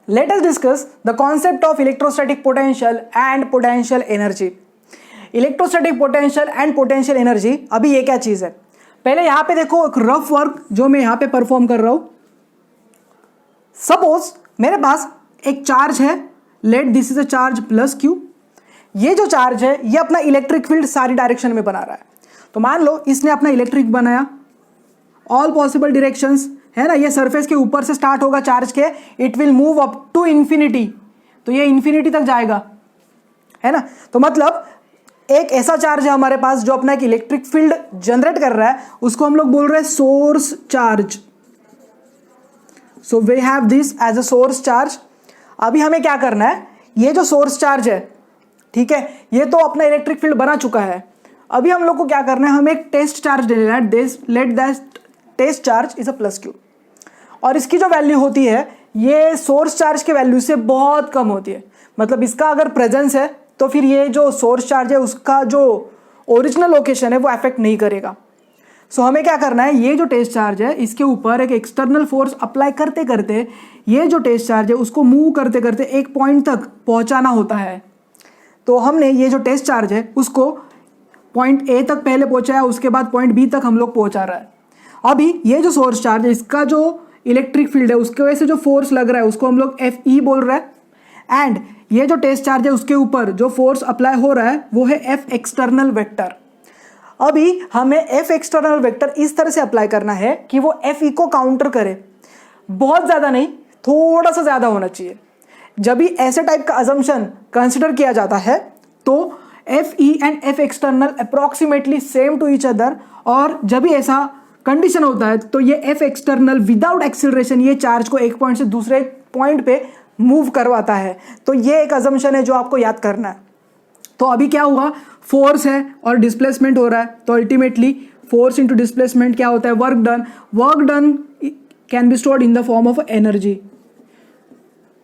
Let us discuss the concept of electrostatic potential and potential energy. Electrostatic potential and potential energy, अभी ये क्या चीज़ है? पहले यहाँ पे देखो एक रफ वर्क जो मैं यहाँ पे परफॉर्म कर रहा हूँ. सपोज मेरे पास एक चार्ज है, late this is a charge plus Q. ये जो चार्ज है ये अपना इलेक्ट्रिक फील्ड सारी डायरेक्शन में बना रहा है. तो मान लो इसने अपना इलेक्ट्रिक बनाया, ऑल पॉसिबल डायरेक्शंस है ना. ये सरफेस के ऊपर से स्टार्ट होगा चार्ज के, it will move up to infinity. तो ये इंफिनिटी तक जाएगा, है ना. तो मतलब एक ऐसा चार्ज है हमारे पास जो अपना एक इलेक्ट्रिक फील्ड जनरेट कर रहा है, उसको हम लोग बोल रहे हैं source charge. So we have this as a source charge. अभी हमें क्या करना है, ये जो सोर्स चार्ज है, ठीक है, ये तो अपना इलेक्ट्रिक फील्ड बना चुका है. अभी हम लोग को क्या करना है, हमें एक टेस्ट चार्ज लेना है. Let that test charge is a plus Q. और इसकी जो वैल्यू होती है ये सोर्स चार्ज के वैल्यू से बहुत कम होती है. मतलब इसका अगर प्रेजेंस है तो फिर ये जो सोर्स चार्ज है उसका जो ओरिजिनल लोकेशन है वो अफेक्ट नहीं करेगा. सो हमें क्या करना है, ये जो टेस्ट चार्ज है इसके ऊपर एक एक्सटर्नल फोर्स अप्लाई करते करते ये जो टेस्ट चार्ज है उसको मूव करते करते एक पॉइंट तक पहुंचाना होता है. तो हमने ये जो टेस्ट चार्ज है उसको पॉइंट ए तक पहले पहुंचाया, उसके बाद पॉइंट बी तक हम लोग पहुंचा रहा है. अभी ये जो सोर्स चार्ज है इसका जो इलेक्ट्रिक फील्ड है उसके वजह से जो फोर्स लग रहा है उसको हम लोग एफ ई बोल रहे हैं. एंड ये जो टेस्ट चार्ज है उसके ऊपर जो फोर्स अप्लाई हो रहा है वो है एफ एक्सटर्नल वेक्टर. अभी हमें एफ एक्सटर्नल वेक्टर इस तरह से अप्लाई करना है कि वो एफ ई को काउंटर करे. बहुत ज़्यादा नहीं, थोड़ा सा ज़्यादा होना चाहिए. जब भी ऐसे टाइप का अजम्पशन कंसिडर किया जाता है तो F E and F external approximately same to each other. और जब भी ऐसा कंडीशन होता है तो ये एफ एक्सटर्नल विदाउट एक्सिलरेशन ये चार्ज को एक पॉइंट से दूसरे पॉइंट पे मूव करवाता है. तो ये एक अजम्पशन है जो आपको याद करना है. तो अभी क्या हुआ, फोर्स है और डिस्प्लेसमेंट हो रहा है. तो अल्टीमेटली फोर्स इंटू डिस्प्लेसमेंट क्या होता है, work done. Work done can be stored in the form of energy.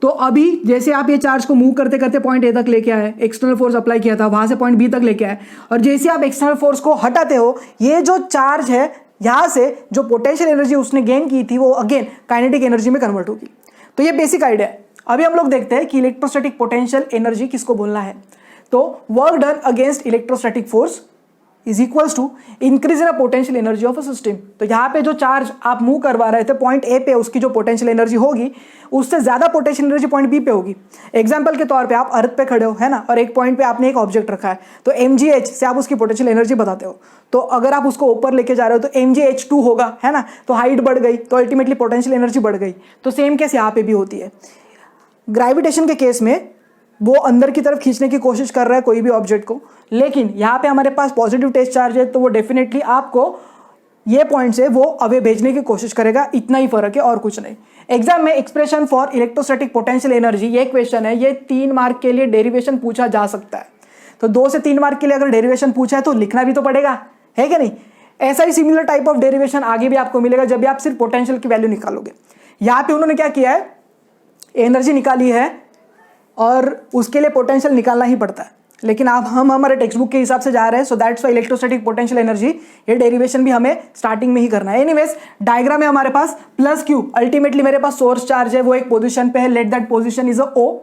तो अभी जैसे आप ये चार्ज को मूव करते करते पॉइंट ए तक लेके आए, एक्सटर्नल फोर्स अप्लाई किया था, वहां से पॉइंट बी तक लेके आए, और जैसे आप एक्सटर्नल फोर्स को हटाते हो ये जो चार्ज है यहां से जो पोटेंशियल एनर्जी उसने गेन की थी वो अगेन काइनेटिक एनर्जी में कन्वर्ट होगी. तो ये बेसिक आइडिया है. अभी हम लोग देखते हैं कि इलेक्ट्रोस्टैटिक पोटेंशियल एनर्जी किसको बोलना है. तो work done against electrostatic force is equals to increase in a potential energy of a system. तो यहाँ पे जो चार्ज आप मूव करवा रहे थे पॉइंट ए पे, उसकी जो पोटेंशियल एनर्जी होगी उससे ज्यादा पोटेंशियल एनर्जी पॉइंट बी पे होगी. एग्जांपल के तौर पे आप अर्थ पे खड़े हो, है ना, और एक पॉइंट पे आपने एक ऑब्जेक्ट रखा है, तो mgh से आप उसकी पोटेंशियल एनर्जी बताते हो. तो अगर आप उसको ऊपर लेके जा रहे हो तो mgh2 होगा, है ना. तो हाइट बढ़ गई तो अल्टीमेटली पोटेंशियल एनर्जी बढ़ गई. तो सेम केस यहाँ पे भी होती है. ग्रेविटेशन के केस में वो अंदर की तरफ खींचने की कोशिश कर रहा है कोई भी ऑब्जेक्ट को, लेकिन यहाँ पे हमारे पास पॉजिटिव टेस्ट चार्ज है तो वो डेफिनेटली आपको ये पॉइंट से वो अवे भेजने की कोशिश करेगा. इतना ही फर्क है और कुछ नहीं. एग्जाम में expression for electrostatic potential energy ये क्वेश्चन है, ये 3 मार्क के लिए डेरिवेशन पूछा जा सकता है. तो 2 से 3 मार्क के लिए अगर डेरिवेशन पूछा है तो लिखना भी तो पड़ेगा, है कि नहीं. ऐसा ही सिमिलर टाइप ऑफ डेरिवेशन आगे भी आपको मिलेगा जब भी आप सिर्फ पोटेंशियल की वैल्यू निकालोगे. यहाँ पे उन्होंने क्या किया है, एनर्जी निकाली है और उसके लिए पोटेंशियल निकालना ही पड़ता है, लेकिन अब हम हमारे टेक्स्ट बुक के हिसाब से जा रहे हैं. So that's why electrostatic potential energy ये डेरिवेशन भी हमें स्टार्टिंग में ही करना है. एनीवेज डायग्राम में हमारे पास प्लस क्यू, अल्टीमेटली मेरे पास सोर्स चार्ज है वो एक पोजीशन पे है, let that position is a O.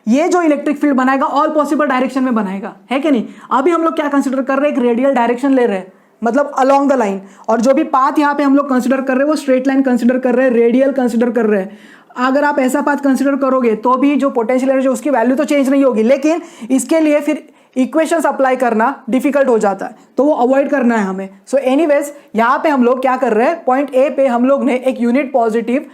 ये जो इलेक्ट्रिक फील्ड बनाएगा ऑल पॉसिबल डायरेक्शन में बनाएगा, है कि नहीं. अभी हम लोग क्या कंसिडर कर रहे हैं, एक रेडियल डायरेक्शन ले रहे हैं, मतलब अलोंग द लाइन. और जो भी पाथ यहाँ पे हम लोग कंसिडर कर रहे हैं वो स्ट्रेट लाइन कंसिडर कर रहे हैं, रेडियल कंसिडर कर रहे हैं. अगर आप ऐसा पाथ कंसिडर करोगे तो भी जो पोटेंशियल एनर्जी उसकी वैल्यू तो चेंज नहीं होगी, लेकिन इसके लिए फिर इक्वेशंस अप्लाई करना डिफिकल्ट हो जाता है, तो वो अवॉइड करना है हमें. सो एनीवेज यहाँ पे हम लोग क्या कर रहे हैं, पॉइंट ए पे हम लोग ने एक यूनिट पॉजिटिव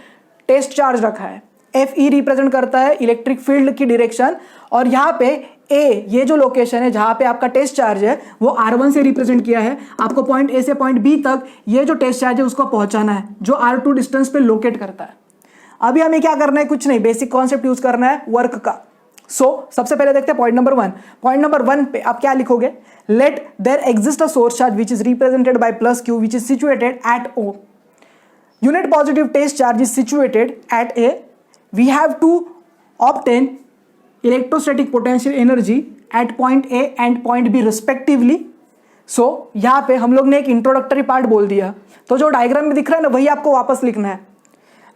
टेस्ट चार्ज रखा है. एफ ई रिप्रेजेंट करता है इलेक्ट्रिक फील्ड की डायरेक्शन, और यहाँ पे ए ये जो लोकेशन है जहाँ पे आपका टेस्ट चार्ज है वो R1 से रिप्रेजेंट किया है. आपको पॉइंट ए से पॉइंट बी तक ये जो टेस्ट चार्ज है उसको पहुंचाना है जो R2 डिस्टेंस पे लोकेट करता है. अभी हमें क्या करना है, कुछ नहीं, बेसिक कॉन्सेप्ट यूज करना है वर्क का. सबसे पहले देखते हैं पॉइंट नंबर 1. पॉइंट नंबर 1 पे आप क्या लिखोगे, let there exist a source charge which is represented by plus q which is situated at O. Unit positive test charge is situated at A. We have to obtain electrostatic potential energy at point A and point B respectively. So यहाँ पे हम लोग ने एक introductory part बोल दिया, तो जो डायग्राम में दिख रहा है ना वही आपको वापस लिखना है.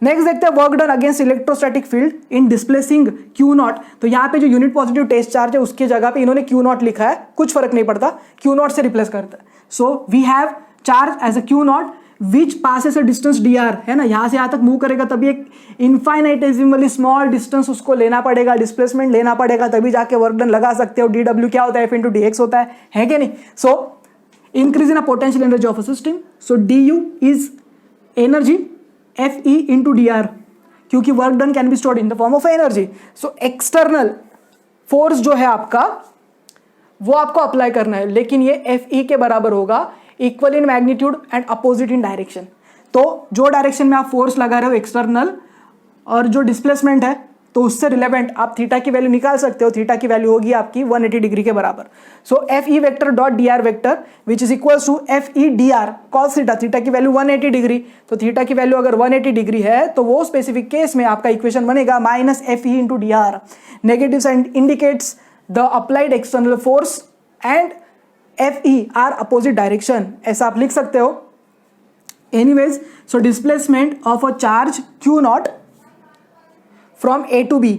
नेक्स्ट देखते हैं work done against electrostatic field in displacing Q not. तो यहाँ पे जो यूनिट पॉजिटिव टेस्ट चार्ज है उसकी जगह पे इन्होंने क्यू नॉट लिखा है, कुछ फर्क नहीं पड़ता, क्यू नॉट से रिप्लेस करता है। So we have charge as a Q not which passes a distance D R, है ना, यहाँ से यहाँ तक मूव करेगा तभी एक इनफाइनाइटेसिमली स्मॉल डिस्टेंस उसको लेना पड़ेगा, डिस्प्लेसमेंट लेना पड़ेगा, तभी जाके वर्क डन लगा सकते हो। डी डब्ल्यू क्या होता है, एफ इंटू डी एक्स होता है कि नहीं। सो increase in a potential energy of a system, so du is energy fe into dr, क्योंकि work done can be stored in the form of energy. So external force जो है आपका वो आपको अप्लाई करना है, लेकिन ये fe के बराबर होगा, equal in magnitude and opposite in direction. तो जो डायरेक्शन में आप फोर्स लगा रहे हो एक्सटर्नल, और जो डिस्प्लेसमेंट है तो उससे रिलेवेंट आप थीटा की वैल्यू निकाल सकते हो। थीटा की वैल्यू होगी आपकी 180 डिग्री के बराबर। So F E vector dot d are vector which is equal to F E d r cos theta, theta की वैल्यू 180 डिग्री, तो थीटा की वैल्यू अगर 180 डिग्री है तो वो स्पेसिफिक केस में आपका इक्वेशन बनेगा minus F E into D R. Negative sign indicates the applied external force and F E R opposite direction, ऐसा आप लिख सकते हो। Anyways, so displacement of a charge Q not from A to B,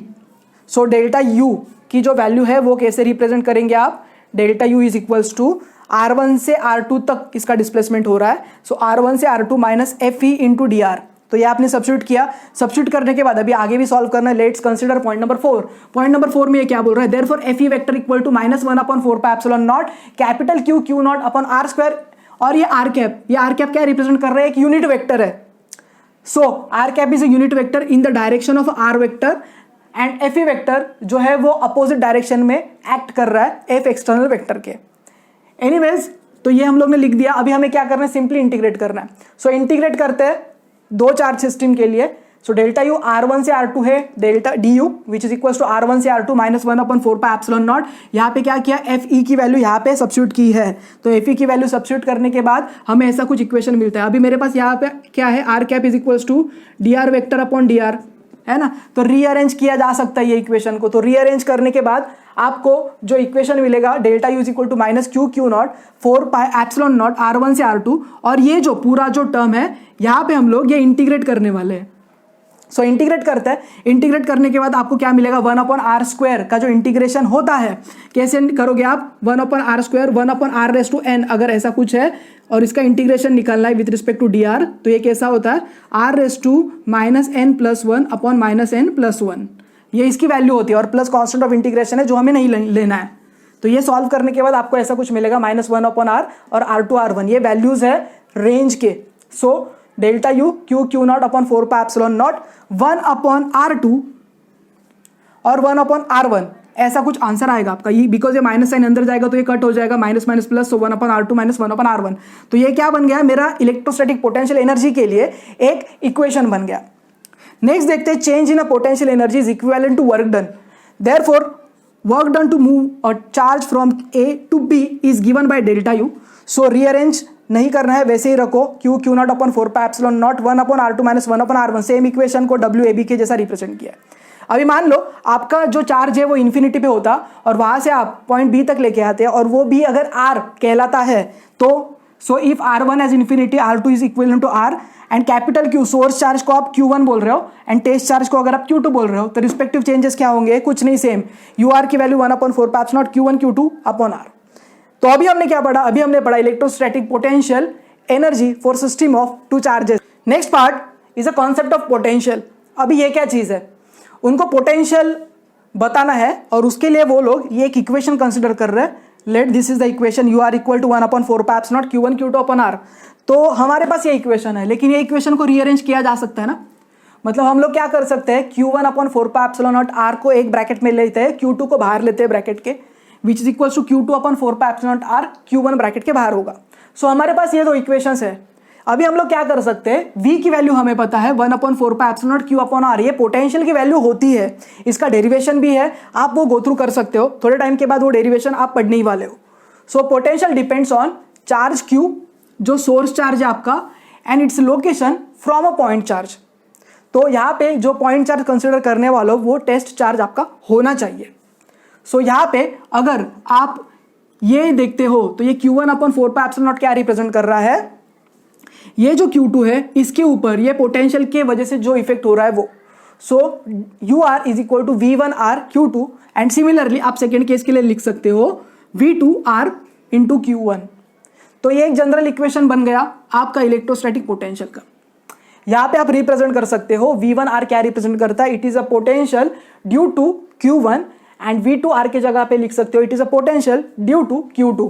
so delta U की जो value है वो कैसे रिप्रेजेंट करेंगे आप, delta U is equals to R1 से R2 तक इसका डिस्प्लेसमेंट हो रहा है। सो R1 से R2 minus F E into D R, तो ये आपने सब्स्टिट्यूट किया। सब्स्टिट्यूट करने के बाद अभी आगे भी सॉल्व करना है। Let's consider point number 4। Point number 4 में ये क्या बोल रहा है, therefore F E vector equal to -1/4 pi epsilon not capital Q Q not upon R square, और ये आर कैप, ये आर कैप क्या रिप्रेजेंट कर रहा है, एक यूनिट वेक्टर है। So r cap is a unit vector in the direction of r vector and f vector जो है वो अपोजिट डायरेक्शन में एक्ट कर रहा है f एक्सटर्नल वेक्टर के। एनीवेज, तो ये हम लोग ने लिख दिया। अभी हमें क्या करना है, सिंपली इंटीग्रेट करना है। सो इंटीग्रेट करते हैं दो चार्ज सिस्टम के लिए। सो डेल्टा यू R1 से R2 है, delta D U which is equal to R1 से R2 -1/4 पाई एप्सिलॉन नॉट। यहाँ पे क्या किया, एफ ई की वैल्यू यहाँ पे सब्स्टिट्यूट की है, तो एफ ई की वैल्यू सब्स्टिट्यूट करने के बाद हमें ऐसा कुछ इक्वेशन मिलता है। अभी मेरे पास यहाँ पे क्या है, R cap is equal to D are vector upon D R, है ना। तो रीअरेंज किया जा सकता है ये इक्वेशन को। तो रीअरेंज करने के बाद आपको जो इक्वेशन मिलेगा, delta U is equal to minus Q Q not 4 pi epsilon not R1 से R2, और ये जो पूरा जो टर्म है यहाँ पे हम लोग ये इंटीग्रेट करने वाले हैं। सो इंटीग्रेट करते हैं, इंटीग्रेट करने के बाद आपको क्या मिलेगा, 1/r² का जो इंटीग्रेशन होता है कैसे करोगे आप, 1/r², 1/r⁻n अगर ऐसा कुछ है, और इसका इंटीग्रेशन निकालना है with respect to D R, तो ये कैसा होता है, r⁻n+1/-n+1, ये इसकी वैल्यू होती है, और प्लस कॉन्स्टेंट ऑफ इंटीग्रेशन है जो हमें नहीं लेना है। तो ये सॉल्व करने के बाद आपको ऐसा कुछ मिलेगा -1/r और r2r1, ये वैल्यूज है रेंज के। सो delta you Q Q not upon 4 pi epsilon not 1/r2 और 1/r1, ऐसा कुछ आंसर आएगा आपका। ये बिकॉज ये माइनस साइन अंदर जाएगा तो ये कट हो जाएगा, माइनस माइनस प्लस, सो 1/r2 माइनस 1/r1। तो ये क्या बन गया, मेरा इलेक्ट्रोस्टैटिक पोटेंशियल एनर्जी के लिए एक इक्वेशन बन गया। नेक्स्ट देखते हैं, change in a potential energy is equivalent to work done, therefore work done to move a charge from A to B is given by delta U. So rearrange नहीं करना है, वैसे ही रखो, Q Q not upon 4 pi epsilon not 1/r2 minus 1/r1, same equation को W A B के जैसा represent किया है। अभी मान लो आपका जो चार्ज है वो इन्फिनिटी पे होता, और वहां से आप पॉइंट बी तक लेके आते हैं, और वो बी अगर आर कहलाता है तो so if r1 as infinity, r2 is equal to r, and capital Q source charge को आप q1 बोल रहे हो, एंड टेस्ट चार्ज को अगर आप q2 बोल रहे हो, तो रिस्पेक्टिव चेंजेस क्या होंगे, कुछ नहीं, सेम। यू आर की value 1/4 pi epsilon not q1 q2 upon r। तो अभी हमने क्या पढ़ा, अभी हमने पढ़ा electrostatic potential energy for system of two charges. Next part is a concept of potential. अभी ये क्या चीज है, उनको पोटेंशियल बताना है, और उसके लिए वो लोग ये एक इक्वेशन कंसिडर कर रहे हैं। Let this is the equation, U R equal to 1/4 pi epsilon not q1 q2 upon r। तो हमारे पास ये इक्वेशन है, लेकिन ये इक्वेशन को रीअरेंज किया जा सकता है ना। मतलब हम लोग क्या कर सकते हैं, q1/4 pi epsilon not r को एक ब्रैकेट में लेते हैं, q2 को बाहर लेते हैं ब्रैकेट के, which is equal to q2/4 pi epsilon not r, q1 bracket के बाहर होगा। सो हमारे पास ये दो इक्वेशंस है। अभी हम लोग क्या कर सकते हैं, v की वैल्यू हमें पता है 1/4 pi epsilon naught q upon r, ये पोटेंशियल की वैल्यू होती है, इसका डेरिवेशन भी है, आप वो गो थ्रू कर सकते हो, थोड़े टाइम के बाद वो डेरिवेशन आप पढ़ने ही वाले हो। So potential depends on charge q, जो सोर्स चार्ज है आपका, and its location from a point charge. तो यहाँ पे जो पॉइंट चार्ज कंसिडर करने वालों वो टेस्ट चार्ज आपका होना चाहिए। सो यहाँ पे अगर आप ये देखते हो तो ये q1/4 पाई एप्सिलॉन नॉट क्या रिप्रेजेंट कर रहा है, ये जो Q2 है इसके ऊपर ये पोटेंशियल के वजह से जो इफेक्ट हो रहा है वो, so UR is equal to V1R Q2 and similarly आप सेकेंड केस के लिए लिख सकते हो V2R इंटू Q1। तो ये एक जनरल इक्वेशन बन गया आपका इलेक्ट्रोस्टैटिक पोटेंशियल का। यहां पे आप रिप्रेजेंट कर सकते हो V1R क्या रिप्रेजेंट करता है, it is a potential due to Q1 and V2R के जगह पे लिख सकते हो it is a potential due to Q2।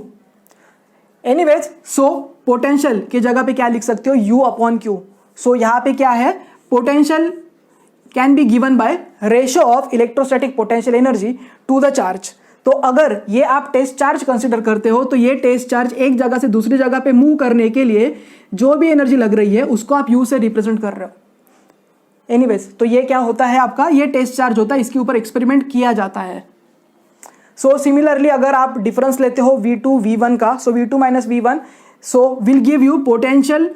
Anyways so potential के जगह पे क्या लिख सकते हो U अपॉन Q। सो यहां पे क्या है, potential can be given by ratio of electrostatic potential energy to the charge. तो अगर ये आप टेस्ट चार्ज कंसीडर करते हो तो ये टेस्ट चार्ज एक जगह से दूसरी जगह पे मूव करने के लिए जो भी एनर्जी लग रही है उसको आप U से रिप्रेजेंट कर रहे हो। एनीवेज तो ये क्या होता है आपका, ये टेस्ट चार्ज होता है, इसके ऊपर एक्सपेरिमेंट किया जाता है। सो सिमिलरली अगर आप डिफरेंस लेते हो V2 V1 का, so V2 minus V1 so will give you potential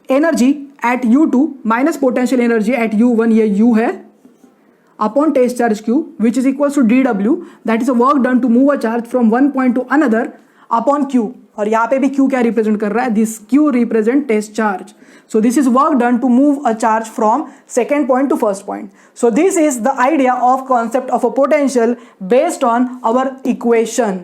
energy at U2 minus potential energy at U1, ये U है, upon test charge Q which is equal to dW that is a work done to move a charge from one point to another upon Q। और यहाँ पे भी Q क्या represent कर रहा है, this Q represent test charge. So this is work done to move a charge from second point to first point. So this is the idea of concept of a potential based on our equation.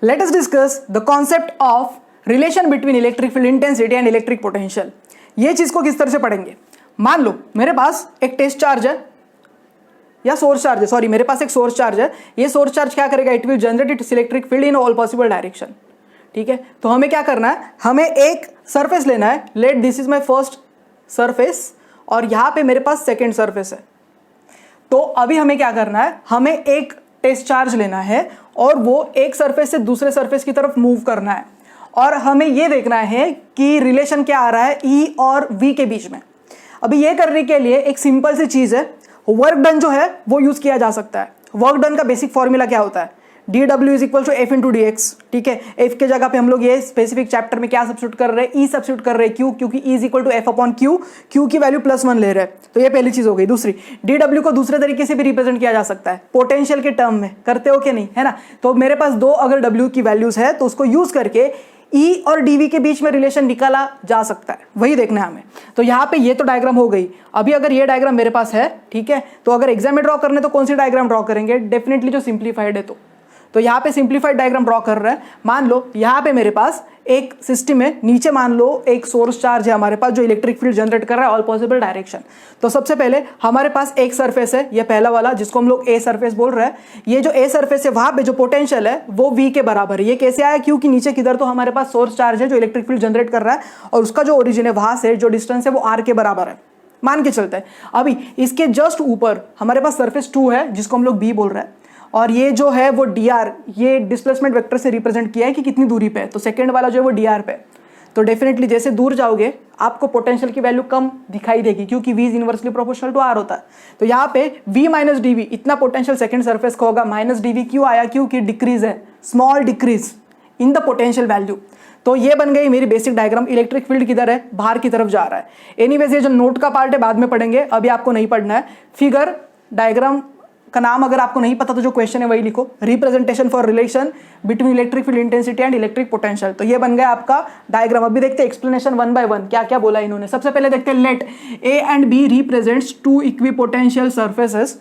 Let us discuss the concept of relation between electric field intensity and electric potential. ये चीज को किस तरह से पढ़ेंगे, मान लो मेरे पास एक टेस्ट चार्ज है या सोर्स चार्ज है, सॉरी मेरे पास एक सोर्स चार्ज है। ये सोर्स चार्ज क्या करेगा, it will generate it's electric field in all possible direction. ठीक है, तो हमें क्या करना है, हमें एक सरफेस लेना है, late this is my first surface और यहां पे मेरे पास सेकंड सरफेस है। तो अभी हमें क्या करना है, हमें एक टेस्ट चार्ज लेना है और वो एक सरफेस से दूसरे सरफेस की तरफ मूव करना है और हमें ये देखना है कि रिलेशन क्या आ रहा है E और V के बीच में। अभी ये करने के लिए एक सिंपल सी चीज है, वर्क डन जो है वो यूज किया जा सकता है। वर्क डन का बेसिक फॉर्मूला क्या होता है, dW is equal to F into dx। ठीक है, F के जगह पे हम लोग ये स्पेसिफिक चैप्टर में क्या सब्स्टिट्यूट कर रहे हैं, E सब्स्टिट्यूट कर रहे हैं Q, क्योंकि E is equal to F upon Q, Q की वैल्यू +1 ले रहे हैं। तो ये पहली चीज हो गई। दूसरी, dW को दूसरे तरीके से भी रिप्रेजेंट किया जा सकता है, पोटेंशियल के टर्म में, करते हो कि नहीं, है ना। तो मेरे पास दो अगर W की वैल्यूज है तो उसको यूज करके E और dV के बीच में रिलेशन निकाला जा सकता है, वही देखना है हमें। तो यहाँ पे ये तो डायग्राम हो गई। अभी अगर ये डायग्राम मेरे पास है, ठीक है, तो अगर एग्जाम में ड्रॉ करने तो कौन सी डायग्राम ड्रॉ करेंगे, डेफिनेटली जो सिंप्लीफाइड है। तो यहाँ पे सिंप्लीफाइड डायग्राम ड्रॉ कर रहे हैं। मान लो यहाँ पे मेरे पास एक सिस्टम है, नीचे मान लो एक सोर्स चार्ज है हमारे पास जो इलेक्ट्रिक फील्ड जनरेट कर रहा है ऑल पॉसिबल डायरेक्शन। तो सबसे पहले हमारे पास एक सरफेस है, ये पहला वाला जिसको हम लोग ए सरफेस बोल रहे हैं। ये जो ए सरफेस है वहां पे जो पोटेंशियल है वो V के बराबर है। ये कैसे आया, क्योंकि नीचे किधर तो हमारे पास सोर्स चार्ज है जो इलेक्ट्रिक फील्ड जनरेट कर रहा है और उसका जो ओरिजिन है वहां से जो डिस्टेंस है वो R के बराबर है, मान के चलते हैं। अभी इसके जस्ट ऊपर हमारे पास सरफेस 2 है जिसको हम लोग B बोल रहे हैं और ये जो है वो dr, ये डिस्प्लेसमेंट वेक्टर से रिप्रेजेंट किया है कि कितनी दूरी पे है। तो सेकंड वाला जो है वो dr पे। तो डेफिनेटली जैसे दूर जाओगे आपको पोटेंशियल की वैल्यू कम दिखाई देगी क्योंकि V is inversely proportional to R होता है। तो यहाँ पे V माइनस dV इतना पोटेंशियल सेकंड सरफेस का होगा। माइनस dV क्यों आया, क्योंकि डिक्रीज है, small decrease in the potential value. तो ये बन गई मेरी बेसिक डायग्राम। इलेक्ट्रिक फील्ड किधर है, बाहर की तरफ जा रहा है। एनीवेज ये जो नोट का पार्ट है बाद में पढ़ेंगे, अभी आपको नहीं पढ़ना है। फिगर डायग्राम का नाम अगर आपको नहीं पता तो जो क्वेश्चन है वही लिखो, representation for relation between electric field intensity and electric potential. तो ये बन गया आपका डायग्राम। अभी देखते हैं एक्सप्लेनेशन वन बाय वन क्या क्या बोला इन्होंने। सबसे पहले देखते हैं, let A and B represents two equipotential surfaces.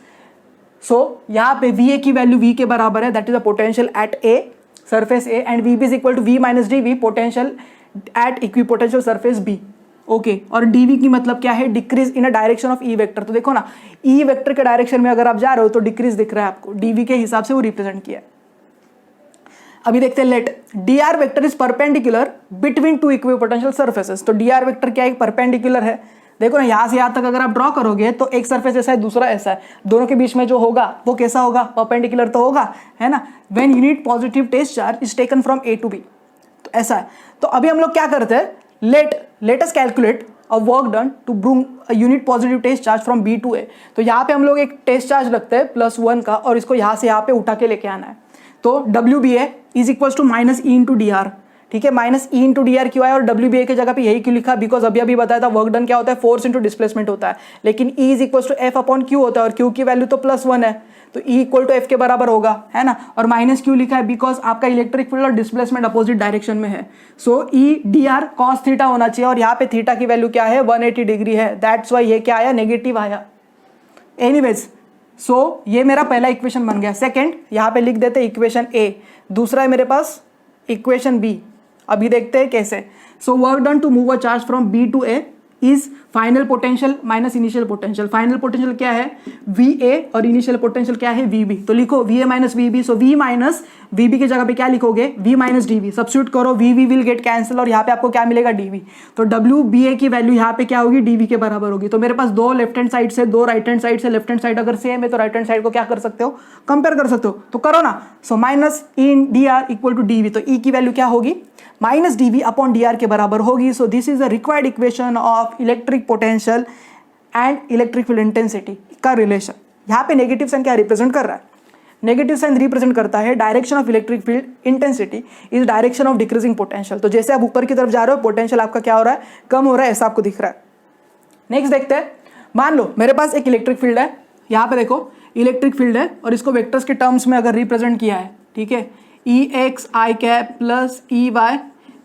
So यहाँ पे वी ए की वैल्यू V के बराबर है, that is the potential at A surface A, and V B is equal to V minus dV potential at equipotential surface B। Okay, और dV की मतलब क्या है, decrease in a direction of E vector. तो देखो ना, E vector के direction में अगर आप जा रहे हो तो डिक्रीज दिख रहा है आपको, dV के हिसाब से वो रिप्रेजेंट किया है। अभी देखते हैं, let dr vector is perpendicular between two equipotential surfaces. तो dr वेक्टर क्या है, परपेंडिकुलर है। देखो ना, यहां से यहां तक अगर आप ड्रॉ करोगे तो एक सरफेस ऐसा है दूसरा ऐसा है, दोनों के बीच में जो होगा वो कैसा होगा, परपेंडिकुलर तो होगा, है ना। When unit positive test charge is taken from A to B, तो ऐसा है। तो अभी हम लोग क्या करते हैं, let us calculate a work done to bring a unit positive test charge from B to A। तो यहाँ पे हम लोग एक टेस्ट चार्ज रखते हैं +1 का और इसको यहाँ से यहाँ पे उठा के लेके आना है। तो WBA is equal to minus E into dr, ठीक है, minus E into D R क्यों आया और डब्ल्यू बी ए की जगह पे यही क्यों लिखा, बिकॉज अभी बताया था वर्क डन क्या होता है, फोर्स इंटू डिस्प्लेसमेंट होता है, लेकिन E is equal to F upon Q होता है और क्यू की वैल्यू तो +1 है, तो ई इक्वल टू एफ के बराबर होगा, है ना, और माइनस क्यू लिखा है बिकॉज आपका इलेक्ट्रिक फील्ड और डिस्प्लेसमेंट अपोजिट डायरेक्शन में है, so E d r cos theta होना चाहिए और यहाँ पे थीटा की वैल्यू क्या है 180 डिग्री है, दैट्स वाई ये क्या आया, नेगेटिव आया। एनीवेज सो ये मेरा पहला इक्वेशन बन गया। सेकंड यहाँ पे लिख देते इक्वेशन ए, दूसरा है मेरे पास इक्वेशन बी, अभी देखते हैं कैसे। So work done to move a charge from B to A is final potential minus initial potential. Final potential क्या है वी ए और इनिशियल पोटेंशियल क्या है वी बी, तो लिखो V A minus V B, so V minus V B की जगह पे क्या लिखोगे V minus D V, substitute करो V V will get cancel और यहाँ पे आपको क्या मिलेगा डी वी, तो डब्ल्यू बी ए की वैल्यू यहाँ पे क्या होगी डी वी के बराबर होगी। तो मेरे पास दो लेफ्ट हैंड साइड से दो राइट हैंड साइड से, लेफ्ट हैंड साइड अगर सेम है तो राइट हैंड साइड को क्या कर सकते हो कंपेयर कर सकते हो, तो करो ना। So minus E in D R equal to D V, तो ई की वैल्यू क्या होगी minus D V upon D R के बराबर होगी। So this is the required equation of electric potential and electric field intensity का relation. यहाँ पे नेगेटिव साइन क्या रिप्रेजेंट कर रहा है, नेगेटिव साइन रिप्रेजेंट करता है direction of electric field intensity is direction of decreasing potential, तो जैसे आप ऊपर की तरफ जा रहे हो पोटेंशियल आपका क्या हो रहा है कम हो रहा है, ऐसा आपको दिख रहा है। नेक्स्ट देखते हैं, मान लो मेरे पास एक इलेक्ट्रिक फील्ड है, यहाँ पे देखो इलेक्ट्रिक फील्ड है और इसको वेक्टर्स के टर्म्स में अगर रिप्रेजेंट किया है, ठीक है, E x i cap plus E y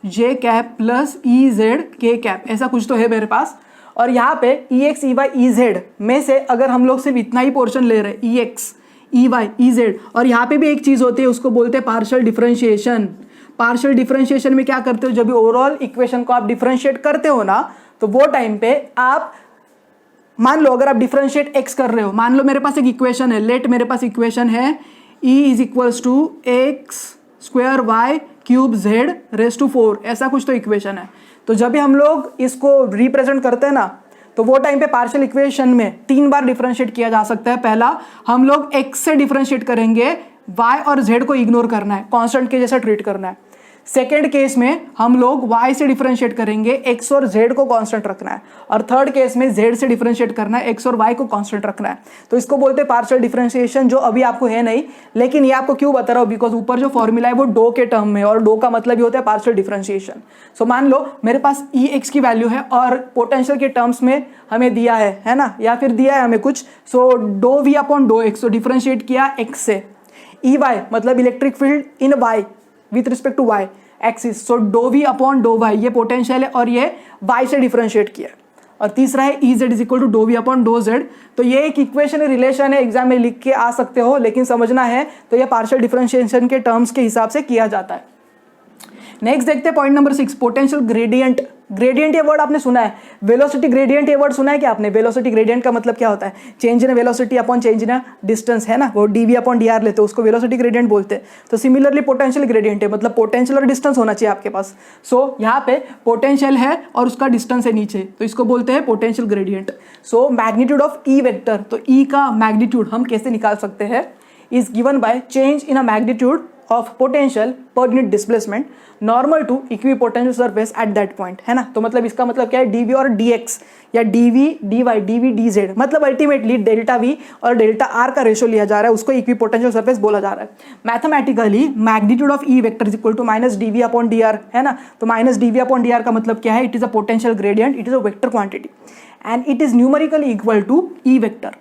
j cap plus E z k cap, ऐसा कुछ तो है मेरे पास। और यहाँ पे E x E y E z में से अगर हम लोग सिर्फ इतना ही पोर्शन ले रहे हैं E x E y E z, और यहाँ पे भी एक चीज होती है उसको बोलते हैं पार्शियल डिफरेंशिएशन। पार्शियल डिफरेंशिएशन में क्या करते हो, जब भी ओवरऑल इक्वेशन को आप डिफरेंशिएट करते हो ना, तो वो टाइम पे आप मान लो अगर आप डिफरेंशिएट एक्स कर रहे हो, मान लो मेरे पास एक इक्वेशन है, लेट मेरे पास इक्वेशन है E is equals to x square y cube z raise to 4, ऐसा कुछ तो इक्वेशन है। तो जब भी हम लोग इसको रिप्रेजेंट करते हैं ना, तो वो टाइम पे पार्शियल इक्वेशन में 3 बार डिफरेंशिएट किया जा सकता है। पहला हम लोग x से डिफरेंशिएट करेंगे, y और z को इग्नोर करना है, कांस्टेंट के जैसा ट्रीट करना है। सेकेंड केस में हम लोग y से डिफरेंशिएट करेंगे, x और z को कांस्टेंट रखना है, और थर्ड केस में z से डिफरेंशिएट करना है, x और y को कांस्टेंट रखना है। तो इसको बोलते हैं पार्शियल डिफरेंशिएशन, जो अभी आपको है नहीं, लेकिन ये आपको क्यों बता रहा हूँ, बिकॉज ऊपर जो फॉर्मूला है वो डो के टर्म में, और डो का मतलब ये होता है पार्शियल डिफरेंशिएशन। सो मान लो मेरे पास ई एक्स की वैल्यू है और पोटेंशियल के टर्म्स में हमें दिया है ना, या फिर दिया है हमें कुछ, so d V upon d x, तो डिफरेंशिएट किया एक्स से। ई वाई मतलब electric field in y with respect to y axis, so d V upon d y, ये पोटेंशियल है और ये वाई से डिफरेंशिएट किया। और तीसरा है E z is equal to d V upon d z. तो ये एक इक्वेशन रिलेशन है, एग्जाम में लिख के आ सकते हो, लेकिन समझना है तो ये पार्शियल डिफरेंशिएशन के टर्म्स के हिसाब से किया जाता है। नेक्स्ट देखते हैं point number 6, potential gradient. Gradient ये वर्ड आपने सुना है, वेलोसिटी ग्रेडियंट ये वर्ड सुना है क्या आपने? वेलोसिटी ग्रेडियंट का मतलब क्या होता है? Change in velocity upon change in distance, है ना, वो डीवी अपॉन डी आर लेते हैं, उसको वेलोसिटी ग्रेडियंट बोलते हैं। तो सिमिलरली पोटेंशियल ग्रेडियंट है, मतलब पोटेंशियल और डिस्टेंस होना चाहिए आपके पास। सो यहाँ पे पोटेंशियल है और उसका डिस्टेंस है नीचे, तो इसको बोलते हैं potential gradient. So magnitude of E vector, तो ई का मैग्नीट्यूड हम कैसे निकाल सकते हैं, is given by change in a magnitude of potential per unit displacement normal to equipotential surface at that point, है ना। तो मतलब इसका मतलब क्या है, dv और dx या dv dy dv dz, मतलब अल्टीमेटली डेल्टा v और डेल्टा r का रेशियो लिया जा रहा है, उसको इक्विपोटेंशियल सरफेस बोला जा रहा है। Mathematically magnitude of E vector is equal to minus dv upon dr, है ना। तो माइनस dv अपॉन dr का मतलब क्या है, it is a potential gradient, it is a vector quantity and it is numerically equal to E vector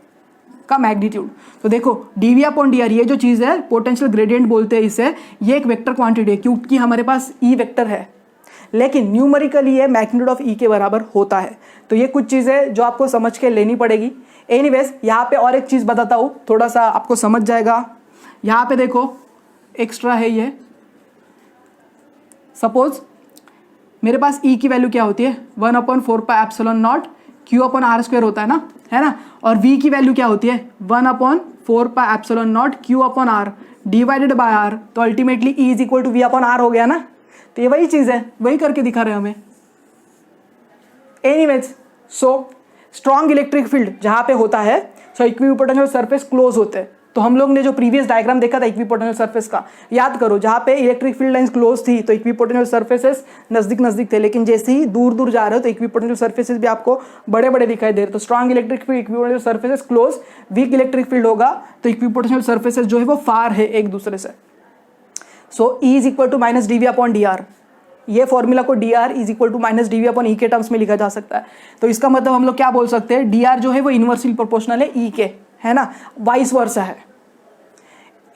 का magnitude. तो देखो dv अपॉन dr ये जो चीज़ है पोटेंशियल ग्रेडियंट बोलते हैं इसे, ये एक वेक्टर क्वांटिटी है क्योंकि हमारे पास ई वेक्टर है, लेकिन न्यूमेरिकली ये मैग्नीट्यूड ऑफ ई के बराबर होता है। तो ये कुछ चीज़ें जो आपको समझ के लेनी पड़ेगी। एनीवेज यहाँ पे और एक चीज़ बताता हूँ, थोड़ा सा आपको समझ जाएगा। यहाँ पे देखो एक्स्ट्रा है ये, सपोज मेरे पास ई की वैल्यू क्या होती है 1/4πε0 क्यू अपॉन आर स्क्वायर होता है ना, और v की वैल्यू क्या होती है 1/4πε0 q upon r divided by r. तो ultimately E is equal to V upon r हो गया ना। तो ये वही चीज़ है, वही करके दिखा रहे हैं हमें। Anyways so strong electric field जहाँ पे होता है, सो इक्विपोटेंशियल सरफेस क्लोज होते हैं। तो हम लोग ने जो प्रीवियस डायग्राम देखा था इक्विपोटेंशियल सरफेस का, याद करो, जहाँ पे इलेक्ट्रिक फील्ड लाइंस क्लोज थी तो इक्विपोटेंशियल सरफेसेस नजदीक नजदीक थे, लेकिन जैसे ही दूर दूर जा रहे हो तो इक्विपोटेंशियल सरफेसेस भी आपको बड़े बड़े दिखाई दे रहे। तो strong electric field equipotential surfaces close, weak electric field होगा तो इक्विपोटेंशियल सरफेसेस जो है वो फार है एक दूसरे से। So E is equal to minus dv upon dr, ये फॉर्मूला को dr is equal to minus D V upon E के टर्म्स में लिखा जा सकता है। तो इसका मतलब हम लोग क्या बोल सकते हैं, dr जो है वो इनवर्सली प्रोपोर्शनल है ई के, है ना, वाइस वर्सा है।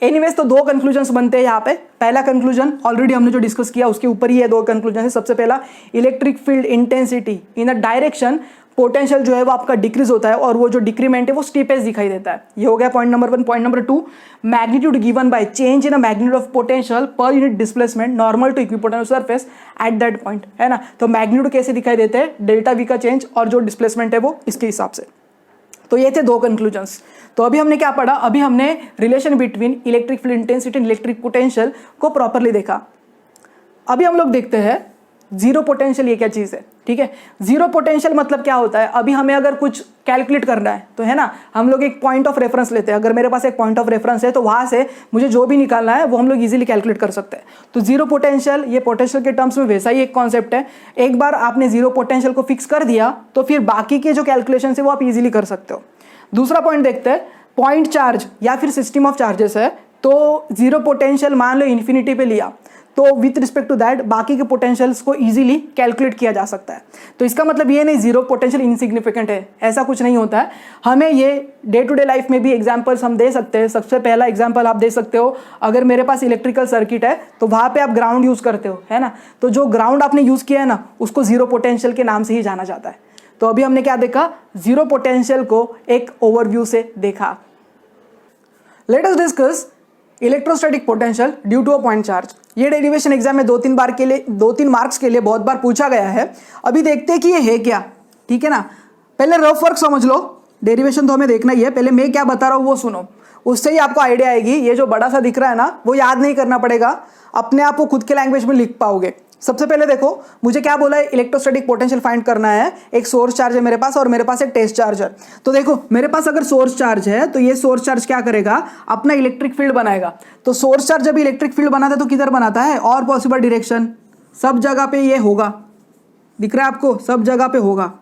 एनीवेज तो दो कंक्लूजन्स बनते हैं यहाँ पे। पहला कंक्लूजन ऑलरेडी हमने जो डिस्कस किया उसके ऊपर ही ये दो कंक्लूजन है। सबसे पहला, electric field intensity in a direction, potential जो है वो आपका डिक्रीज होता है और वो जो डिक्रीमेंट है वो स्टीपेस्ट दिखाई देता है। ये हो गया point number 1। Point number 2, magnitude given by change in a magnitude of potential per unit displacement normal to equipotential surface at that point, है ना। तो मैग्नीट्यूड कैसे दिखाई देते हैं, डेल्टा वी का चेंज और जो डिस्प्लेसमेंट है वो इसके हिसाब से। तो ये थे दो कंक्लूजन्स। तो अभी हमने क्या पढ़ा, अभी हमने relation between electric field intensity and electric potential को प्रॉपरली देखा। अभी हम लोग देखते हैं जीरो पोटेंशियल ये क्या चीज़ है, ठीक है। जीरो पोटेंशियल मतलब क्या होता है, अभी हमें अगर कुछ कैलकुलेट करना है तो है ना, हम लोग एक पॉइंट ऑफ रेफरेंस लेते हैं। अगर मेरे पास एक पॉइंट ऑफ रेफरेंस है तो वहाँ से मुझे जो भी निकालना है वो हम लोग इजीली कैलकुलेट कर सकते हैं। तो जीरो पोटेंशियल, ये पोटेंशियल के टर्म्स में वैसा ही एक कॉन्सेप्ट है। एक बार आपने जीरो पोटेंशियल को फिक्स कर दिया तो फिर बाकी के जो कैलकुलेशन है वो आप इजीली कर सकते हो। दूसरा पॉइंट देखते हैं, पॉइंट चार्ज या फिर सिस्टम ऑफ चार्जेस है। तो जीरो पोटेंशियल मान लो इन्फिनिटी पे लिया तो विथ रिस्पेक्ट टू दैट बाकी के पोटेंशियल्स को इजीली कैलकुलेट किया जा सकता है। तो इसका मतलब ये नहीं जीरो पोटेंशियल इनसिग्निफिकेंट है, ऐसा कुछ नहीं होता है। हमें ये डे टू डे लाइफ में भी एग्जांपल्स हम दे सकते हैं। सबसे पहला एग्जांपल आप दे सकते हो, अगर मेरे पास इलेक्ट्रिकल सर्किट है तो वहाँ पे आप ग्राउंड यूज़ करते हो, है ना। तो जो ग्राउंड आपने यूज़ किया है ना उसको जीरो पोटेंशियल के नाम से ही जाना जाता है। तो अभी हमने क्या देखा, जीरो पोटेंशियल को एक ओवरव्यू से देखा। Let us discuss electrostatic potential due to a point charge. ये डेरिवेशन एग्जाम में 2-3 मार्क्स के लिए बहुत बार पूछा गया है। अभी देखते हैं कि ये है क्या, ठीक है ना। पहले रफ वर्क समझ लो, डेरिवेशन तो हमें देखना ही है। पहले मैं क्या बता रहा हूँ वो सुनो, उससे ही आपको आइडिया आएगी। ये जो बड़ा सा दिख रहा है ना वो याद नहीं करना पड़ेगा, अपने आप को खुद के लैंग्वेज में लिख पाओगे। सबसे पहले देखो मुझे क्या बोला है, इलेक्ट्रोस्टैटिक पोटेंशियल फाइंड करना है। एक सोर्स चार्ज है मेरे पास और मेरे पास एक टेस्ट चार्ज है। तो देखो मेरे पास अगर सोर्स चार्ज है तो ये सोर्स चार्ज क्या करेगा, अपना इलेक्ट्रिक फील्ड बनाएगा। तो सोर्स चार्ज जब इलेक्ट्रिक फील्ड बनाता है तो किधर बनाता है, और पॉसिबल डायरेक्शन, सब जगह पे ये होगा। दिख रहा है आपको, सब जगह पे होगा,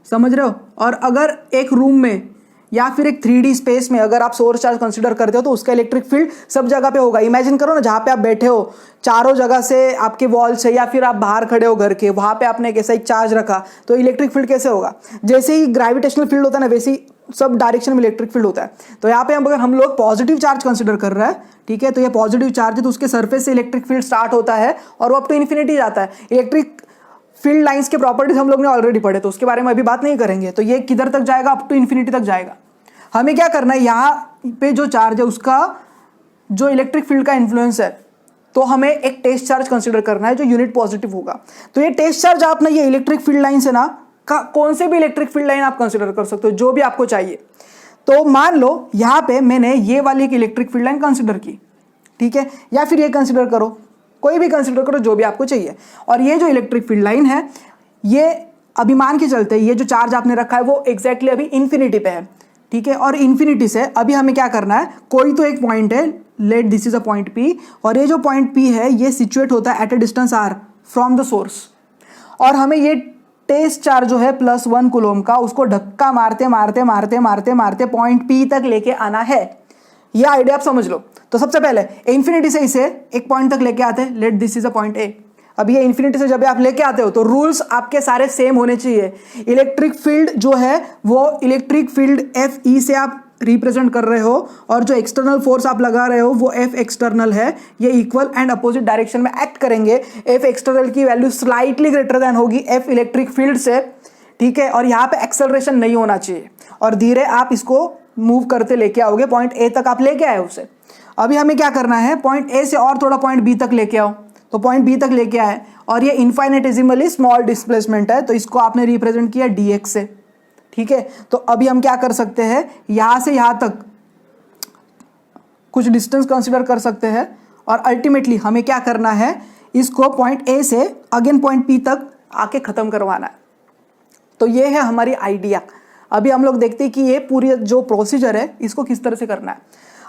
समझ रहे हो। और अगर एक रूम में या फिर एक 3D स्पेस में अगर आप सोर्स चार्ज कंसीडर करते हो तो उसका इलेक्ट्रिक फील्ड सब जगह पे होगा। इमेजिन करो ना, जहाँ पे आप बैठे हो चारों जगह से आपके वॉल से, या फिर आप बाहर खड़े हो घर के, वहाँ पे आपने कैसा एक चार्ज रखा तो इलेक्ट्रिक फील्ड कैसे होगा। जैसे ही ग्रेविटेशनल फील्ड होता है ना वैसे ही सब डायरेक्शन में इलेक्ट्रिक फील्ड होता है। तो यहाँ पे अगर हम लोग पॉजिटिव चार्ज कंसिडर कर रहे हैं, ठीक है, तो ये पॉजिटिव चार्ज है तो उसके सर्फेस से इलेक्ट्रिक फील्ड स्टार्ट होता है और वो अप टू इन्फिनिटी जाता है। इलेक्ट्रिक फील्ड लाइंस के प्रॉपर्टीज हम लोग ने ऑलरेडी पढ़े तो उसके बारे में अभी बात नहीं करेंगे। तो ये किधर तक जाएगा, अप टू इन्फिनिटी तक जाएगा। हमें क्या करना है, यहाँ पे जो चार्ज है उसका जो इलेक्ट्रिक फील्ड का इन्फ्लुएंस है तो हमें एक टेस्ट चार्ज कंसीडर करना है जो यूनिट पॉजिटिव होगा। तो ये टेस्ट चार्ज आपने ये इलेक्ट्रिक फील्ड लाइन से ना कौन से भी इलेक्ट्रिक फील्ड लाइन आप कंसीडर कर सकते हो, जो भी आपको चाहिए। तो मान लो यहाँ पे मैंने ये वाली एक इलेक्ट्रिक फील्ड लाइन कंसिडर की, ठीक है, या फिर ये कंसिडर करो, कोई भी कंसिडर करो जो भी आपको चाहिए। और ये जो इलेक्ट्रिक फील्ड लाइन है ये अभी मान के चलते हैं ये जो चार्ज आपने रखा है वो एग्जैक्टली अभी इन्फिनिटी पे है, ठीक है। और इन्फिनिटी से अभी हमें क्या करना है, कोई तो एक पॉइंट है, late this is a point P, और ये जो पॉइंट P है ये सिचुएट होता है at a distance r from the source. और हमें ये टेस्ट चार्ज जो है +1 कूलम का उसको धक्का मारते मारते मारते मारते मारते पॉइंट P तक लेके आना है। ये आइडिया आप समझ लो। तो सबसे पहले इन्फिनिटी से इसे एक पॉइंट तक लेके आते हैं, let this is a point A। अब ये इन्फिनिटी से जब आप लेके आते हो तो रूल्स आपके सारे सेम होने चाहिए। इलेक्ट्रिक फील्ड जो है वो इलेक्ट्रिक फील्ड FE से आप रिप्रेजेंट कर रहे हो और जो एक्सटर्नल फोर्स आप लगा रहे हो वो F एक्सटर्नल है। ये इक्वल एंड अपोजिट डायरेक्शन में एक्ट करेंगे। F एक्सटर्नल की वैल्यू स्लाइटली ग्रेटर देन होगी F इलेक्ट्रिक फील्ड से, ठीक है। और यहाँ पे एक्सेलरेशन नहीं होना चाहिए और धीरे आप इसको मूव करते लेके आओगे, पॉइंट A तक आप लेके आए उसे। अभी हमें क्या करना है, पॉइंट A से और थोड़ा पॉइंट B तक लेके आओ। तो पॉइंट B तक लेके आए और ये इनफाइनेटिसिमली स्मॉल डिस्प्लेसमेंट है तो इसको आपने रिप्रेजेंट किया dx से, ठीक है। तो अभी हम क्या कर सकते हैं, यहां से यहां तक कुछ डिस्टेंस कंसीडर कर सकते हैं और अल्टीमेटली हमें क्या करना है, इसको पॉइंट A से अगेन पॉइंट P तक आके खत्म करवाना है। तो ये है हमारी आइडिया। अभी हम लोग देखते हैं कि ये पूरी जो प्रोसीजर है इसको किस तरह से करना है।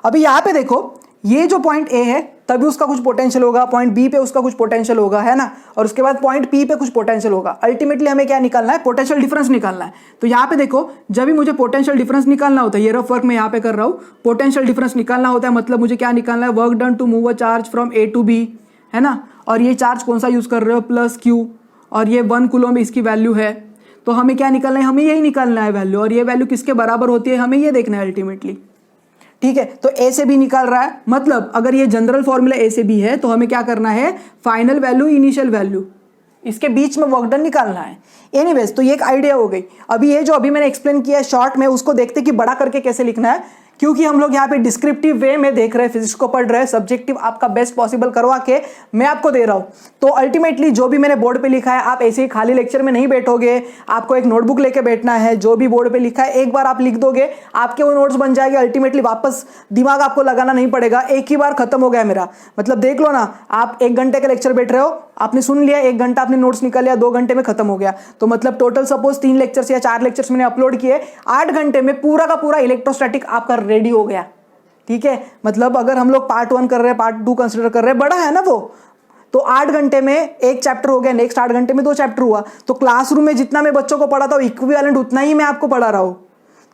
अभी यहाँ पे देखो ये जो पॉइंट A है तभी उसका कुछ पोटेंशियल होगा, पॉइंट B पे उसका कुछ पोटेंशियल होगा, है ना, और उसके बाद पॉइंट P पे कुछ पोटेंशियल होगा। अल्टीमेटली हमें क्या निकालना है, पोटेंशियल डिफरेंस निकालना है। तो यहाँ पे देखो जब भी मुझे पोटेंशियल डिफरेंस निकालना होता है, ये रफ वर्क मैं यहाँ पे कर रहा हूँ, पोटेंशियल डिफरेंस निकालना होता है मतलब मुझे क्या निकालना है, work done to move a charge from A to B, है ना। और ये चार्ज कौन सा यूज़ कर रहे हो, प्लस क्यू, और ये 1 कूलम इसकी वैल्यू है। तो हमें क्या निकालना है, हमें यही निकालना है वैल्यू, और ये वैल्यू किसके बराबर होती है हमें ये देखना है अल्टीमेटली। ठीक है, तो ए से बी निकाल रहा है, मतलब अगर ये जनरल फॉर्मूला ए से बी है तो हमें क्या करना है, फाइनल वैल्यू इनिशियल वैल्यू, इसके बीच में वर्क डन निकालना है। एनीवेज, तो ये एक आइडिया हो गई। अभी ये जो अभी मैंने एक्सप्लेन किया है शॉर्ट में, उसको देखते कि बड़ा करके कैसे लिखना है, क्योंकि हम लोग यहाँ पे डिस्क्रिप्टिव वे में देख रहे हैं, फिजिक्स को पढ़ रहे हैं, सब्जेक्टिव आपका बेस्ट पॉसिबल करवा के मैं आपको दे रहा हूँ। तो अल्टीमेटली जो भी मैंने बोर्ड पे लिखा है, आप ऐसे ही खाली लेक्चर में नहीं बैठोगे, आपको एक नोटबुक लेके बैठना है। जो भी बोर्ड पे लिखा है एक बार आप लिख दोगे, आपके वो नोट्स बन जाएंगे। अल्टीमेटली वापस दिमाग आपको लगाना नहीं पड़ेगा, एक ही बार खत्म हो गया मेरा। मतलब देख लो ना, आप 1 घंटे का लेक्चर बैठ रहे हो, आपने सुन लिया, 1 घंटा आपने नोट्स निकाल लिया, 2 घंटे में खत्म हो गया। तो मतलब टोटल सपोज 3 लेक्चर्स या 4 लेक्चर्स मैंने अपलोड किए, 8 घंटे में पूरा का पूरा इलेक्ट्रोस्टैटिक आपका रेडी हो गया। ठीक है, मतलब अगर हम लोग पार्ट 1 कर रहे हैं, पार्ट 2 कंसिडर कर रहे हैं, बड़ा है ना वो, तो 8 घंटे में 1 चैप्टर हो गया, नेक्स्ट 8 घंटे में 2 चैप्टर हुआ। तो क्लासरूम में जितना मैं बच्चों को पढ़ाता हूँ इक्विवेलेंट उतना ही मैं आपको पढ़ा रहा हूँ।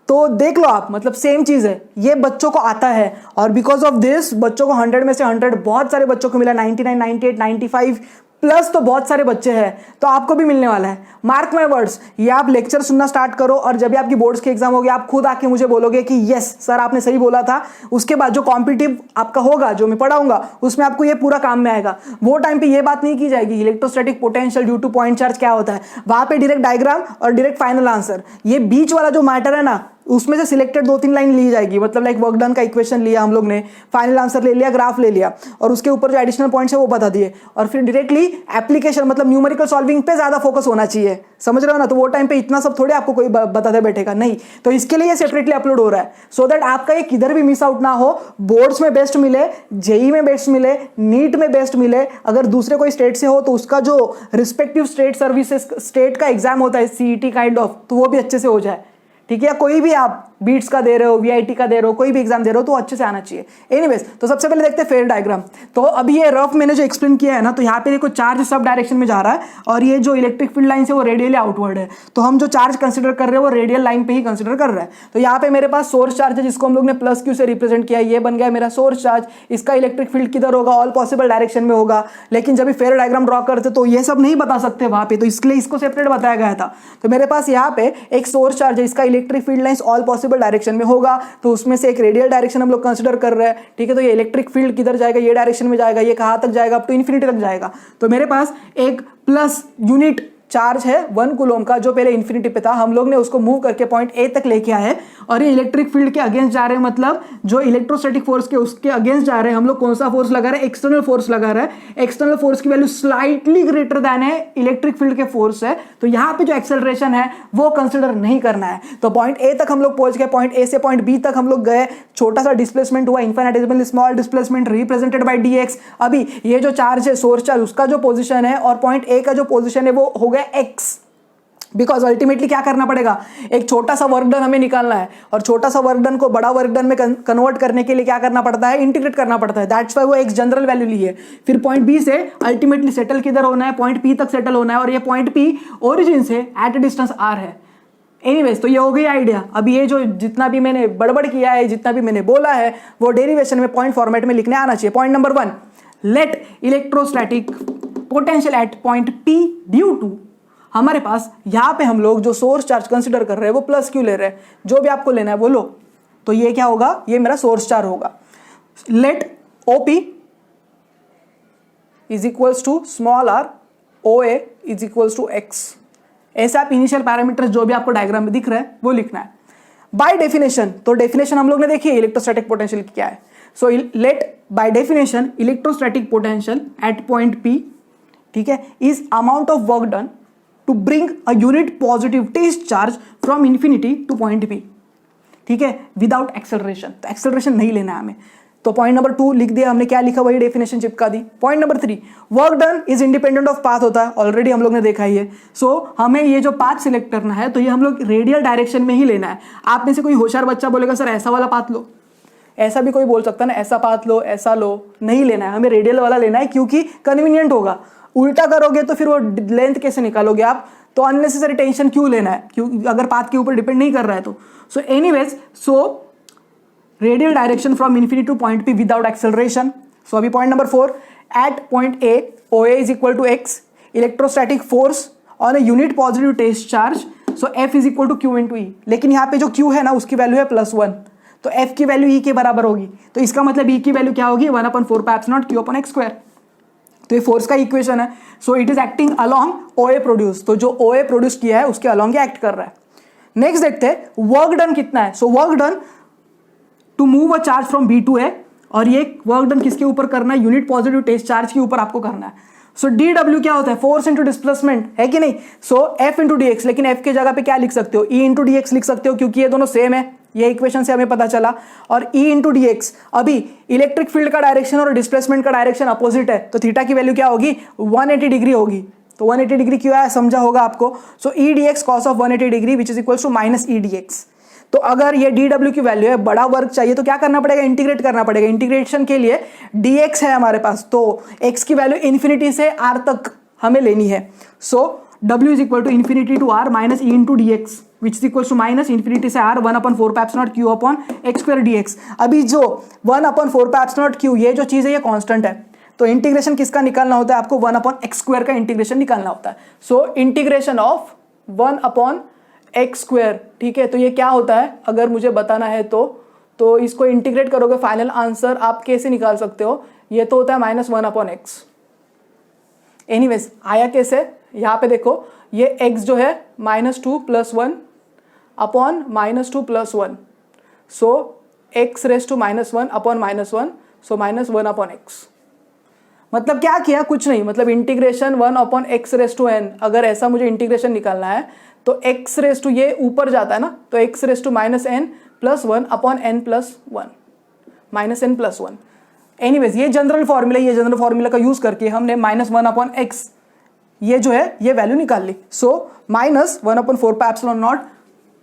तो देख लो आप, मतलब सेम चीज है, ये बच्चों को आता है, और बिकॉज ऑफ दिस बच्चों को 100 में से 100 बहुत सारे बच्चों को मिला, 99, 98, 95 प्लस तो बहुत सारे बच्चे हैं, तो आपको भी मिलने वाला है। मार्क माय वर्ड्स, ये आप लेक्चर सुनना स्टार्ट करो, और जब भी आपकी बोर्ड्स की एग्जाम होगी आप खुद आके मुझे बोलोगे कि यस सर आपने सही बोला था। उसके बाद जो कॉम्पिटिटिव आपका होगा, जो मैं पढ़ाऊंगा, उसमें आपको ये पूरा काम में आएगा। वो टाइम पे ये बात नहीं की जाएगी electrostatic potential due two point charge क्या होता है, वहां पे डायरेक्ट डायग्राम और डायरेक्ट फाइनल आंसर। ये बीच वाला जो मैटर है ना, उसमें से सिलेक्टेड 2-3 लाइन ली जाएगी, मतलब लाइक वर्क डन का इक्वेशन लिया हम लोग ने, फाइनल आंसर ले लिया, ग्राफ ले लिया, और उसके ऊपर जो एडिशनल पॉइंट्स है वो बता दिए, और फिर डायरेक्टली एप्लीकेशन मतलब न्यूमेरिकल सॉल्विंग पे ज्यादा फोकस होना चाहिए। समझ रहे हो ना? तो वो टाइम पे इतना सब थोड़े आपको कोई बताते बैठेगा नहीं। तो इसके लिए सेपरेटली अपलोड हो रहा है, सो दैट आपका ये किधर भी मिस आउट ना हो, बोर्ड्स में बेस्ट मिले, जेई में बेस्ट मिले, नीट में बेस्ट मिले। अगर दूसरे कोई स्टेट से हो तो उसका जो रिस्पेक्टिव स्टेट सर्विसेज स्टेट का एग्जाम होता है सीईटी काइंड ऑफ, तो वो भी अच्छे से हो जाए। ठीक है, कोई भी आप बीट्स का दे रहे हो, वीआईटी का दे रहे हो, कोई भी एग्जाम दे रहे हो तो अच्छे से आना चाहिए। एनीवेज, तो सबसे पहले देखते हैं फेयर डायग्राम। तो अभी ये रफ मैंने जो एक्सप्लेन किया है ना, तो यहाँ पे देखो चार्ज सब डायरेक्शन में जा रहा है, और ये जो इलेक्ट्रिक फील्ड लाइन है वो रेडियली आउटवर्ड है। तो हम जो चार्ज कंसिडर कर रहे हैं वो रेडियल लाइन पे ही कंसिडर कर रहे हैं। तो यहाँ पे मेरे पास सोर्स चार्ज है, जिसको हम लोग ने प्लस क्यू से रिप्रेजेंट किया, ये बन गया मेरा सोर्स चार्ज। इसका इलेक्ट्रिक फील्ड किधर होगा, ऑल पॉसिबल डायरेक्शन में होगा। लेकिन जब फेयर डायग्राम ड्रॉ करते तो ये सब नहीं बता सकते वहां पे, तो इसलिए इसको सेपरेट बताया गया था। तो मेरे पास यहाँ पे एक सोर्स चार्ज है, इसका electric field lines all possible direction में होगा, तो उसमें से एक रेडियल डायरेक्शन हम लोग कंसीडर कर रहे हैं। ठीक है, तो ये इलेक्ट्रिक फील्ड किधर जाएगा, ये डायरेक्शन में जाएगा, ये कहां तक जाएगा, अप टू इन्फिनिटी तक जाएगा। तो मेरे पास एक प्लस यूनिट चार्ज है 1 कूलम का, जो पहले इन्फिनिटी पे था, हम लोग ने उसको मूव करके पॉइंट ए तक लेके आए, और ये इलेक्ट्रिक फील्ड के अगेंस्ट जा रहे हैं, मतलब जो इलेक्ट्रोस्टैटिक फोर्स के उसके अगेंस्ट जा रहे हैं। हम लोग कौन सा फोर्स लगा रहे हैं, एक्सटर्नल फोर्स लगा रहे हैं। एक्सटर्नल फोर्स की वैल्यू स्लाइटली ग्रेटर देन है इलेक्ट्रिक फील्ड के फोर्स है, तो यहाँ पे जो एक्सेलरेशन है वो कंसिडर नहीं करना है। तो पॉइंट ए तक हम लोग पहुंच गए, पॉइंट ए से पॉइंट बी तक हम लोग गए, छोटा सा डिस्प्लेसमेंट हुआ, infinitesimal small displacement represented by dx। अभी ये जो चार्ज है सोर्स चार्ज, उसका जो पोजीशन है और पॉइंट ए का जो पोजीशन है वो हो गया x। बिकॉज अल्टीमेटली क्या करना पड़ेगा, एक छोटा सा वर्क डन हमें निकालना है, और छोटा सा वर्क डन को बड़ा वर्क डन में कन्वर्ट करने के लिए क्या करना पड़ता है, इंटीग्रेट करना पड़ता है। दैट्स व्हाई वो एक जनरल वैल्यू ली है। फिर पॉइंट बी से अल्टीमेटली सेटल किधर होना है, पॉइंट पी तक सेटल होना है, और ये पॉइंट पी ओरिजिन से एट ए डिस्टेंस r है। एनीवेज, तो ये हो गई आइडिया। अभी ये जो जितना भी मैंने बड़बड़ किया है, जितना भी मैंने बोला है, वो डेरिवेशन में पॉइंट फॉर्मेट में लिखने आना चाहिए। Point number 1, let electrostatic potential at point P due to, हमारे पास यहां पे हम लोग जो सोर्स चार्ज कंसीडर कर रहे हैं वो प्लस क्यू ले रहे हैं, जो भी आपको लेना है वो लो। तो ये क्या होगा, ये मेरा सोर्स चार्ज होगा। Let OP is equals to small r, OA is equals to x। ऐसे आप इनिशियल पैरामीटर्स जो भी आपको डायग्राम में दिख रहा है वो लिखना है। बाय डेफिनेशन, तो डेफिनेशन हम लोग ने देखी है इलेक्ट्रोस्टैटिक पोटेंशियल की क्या है। So let by definition electrostatic potential at point P, ठीक है, is amount of work done to bring a unit positive charge from infinity to point P, ठीक है, विदाउट एक्सेलरेशन। तो एक्सेलरेशन नहीं लेना है हमें। तो पॉइंट नंबर 2 लिख दिया हमने, क्या लिखा वही डेफिनेशन चिपका दी। Point number 3, work done is independent of path होता है, ऑलरेडी हम लोग ने देखा ही है। सो हमें ये जो पाथ सिलेक्ट करना है तो ये हम लोग रेडियल डायरेक्शन में ही लेना है। आप में से कोई होशियार बच्चा बोलेगा सर ऐसा वाला पाथ लो, ऐसा भी कोई बोल सकता है ना, ऐसा पाथ लो, ऐसा लो, नहीं लेना है हमें, रेडियल वाला लेना है, क्योंकि कन्वीनियंट होगा। उल्टा करोगे तो फिर वो लेंथ कैसे निकालोगे आप, तो अननेसेसरी टेंशन क्यों लेना है, क्यों, अगर पाथ के ऊपर डिपेंड नहीं कर रहा है तो। So anyways, so radial direction from infinity to point P without acceleration. So अभी point number 4, at point A OA is equal to x, electrostatic force on a unit positive test charge, so F is equal to q into E. लेकिन यहाँ पे जो Q है ना उसकी value है +1, तो F की वैल्यू E के बराबर होगी, तो इसका मतलब E की वैल्यू क्या होगी 1/4 pi epsilon naught Q upon x square. तो ये फोर्स का इक्वेशन है। So it is acting along OA produce, तो जो OA प्रोड्यूस किया है उसके अलोंग ये एक्ट कर रहा है। नेक्स्ट देखते हैं वर्क डन कितना है। So work done to move a charge from B to A, और ये वर्क डन किसके ऊपर करना है, यूनिट पॉजिटिव टेस्ट चार्ज के ऊपर आपको करना है। सो DW क्या होता है, फोर्स इंटू डिस्प्लेसमेंट, है कि नहीं। सो F इंटू DX, लेकिन F की जगह पे क्या लिख सकते हो, E इंटू DX लिख सकते हो, क्योंकि ये दोनों सेम है, ये इक्वेशन से हमें पता चला। और E इंटू DX, अभी इलेक्ट्रिक फील्ड का डायरेक्शन और डिस्प्लेसमेंट का डायरेक्शन अपोजिट है, तो थीटा की वैल्यू क्या होगी 180 डिग्री होगी। तो 180 डिग्री क्यों है समझा होगा आपको। So E dx cos of 180 degree which is equals to minus E dx। तो अगर ये DW की वैल्यू है, बड़ा वर्क चाहिए तो क्या करना पड़ेगा, इंटीग्रेट करना पड़ेगा। इंटीग्रेशन के लिए dx है हमारे पास, तो x की वैल्यू इन्फिनिटी से r तक हमें लेनी है। So W is equal to infinity to r minus E into d x which is equal to minus infinity से r 1/4 pi epsilon naught Q upon x square dx। अभी जो 1/4 pi epsilon naught Q ये जो चीज़ है ये constant है, तो integration किसका निकालना होता है आपको 1/x स्क्वायर का इंटीग्रेशन निकालना होता है। So integration of 1/x square, ठीक है। तो ये क्या होता है अगर मुझे बताना है तो इसको इंटीग्रेट करोगे फाइनल आंसर आप कैसे निकाल सकते हो, ये तो होता है -1/x। एनीवेज आया कैसे, यहाँ पे देखो ये x जो है -2 + 1 upon -2 + 1, so x raise to -1 upon -1, so -1/x। मतलब क्या किया, कुछ नहीं, मतलब integration 1/x raise to n, अगर ऐसा मुझे इंटीग्रेशन निकालना है तो x रेज टू ये ऊपर जाता है ना, तो x raise to -n + 1 upon n + 1 -n + 1। Anyways ये जनरल फॉर्मूला, ये जनरल फॉर्मूला का यूज करके हमने -1/x ये जो है ये वैल्यू निकाल ली। सो -1/4 पाई एप्सिलॉन नॉट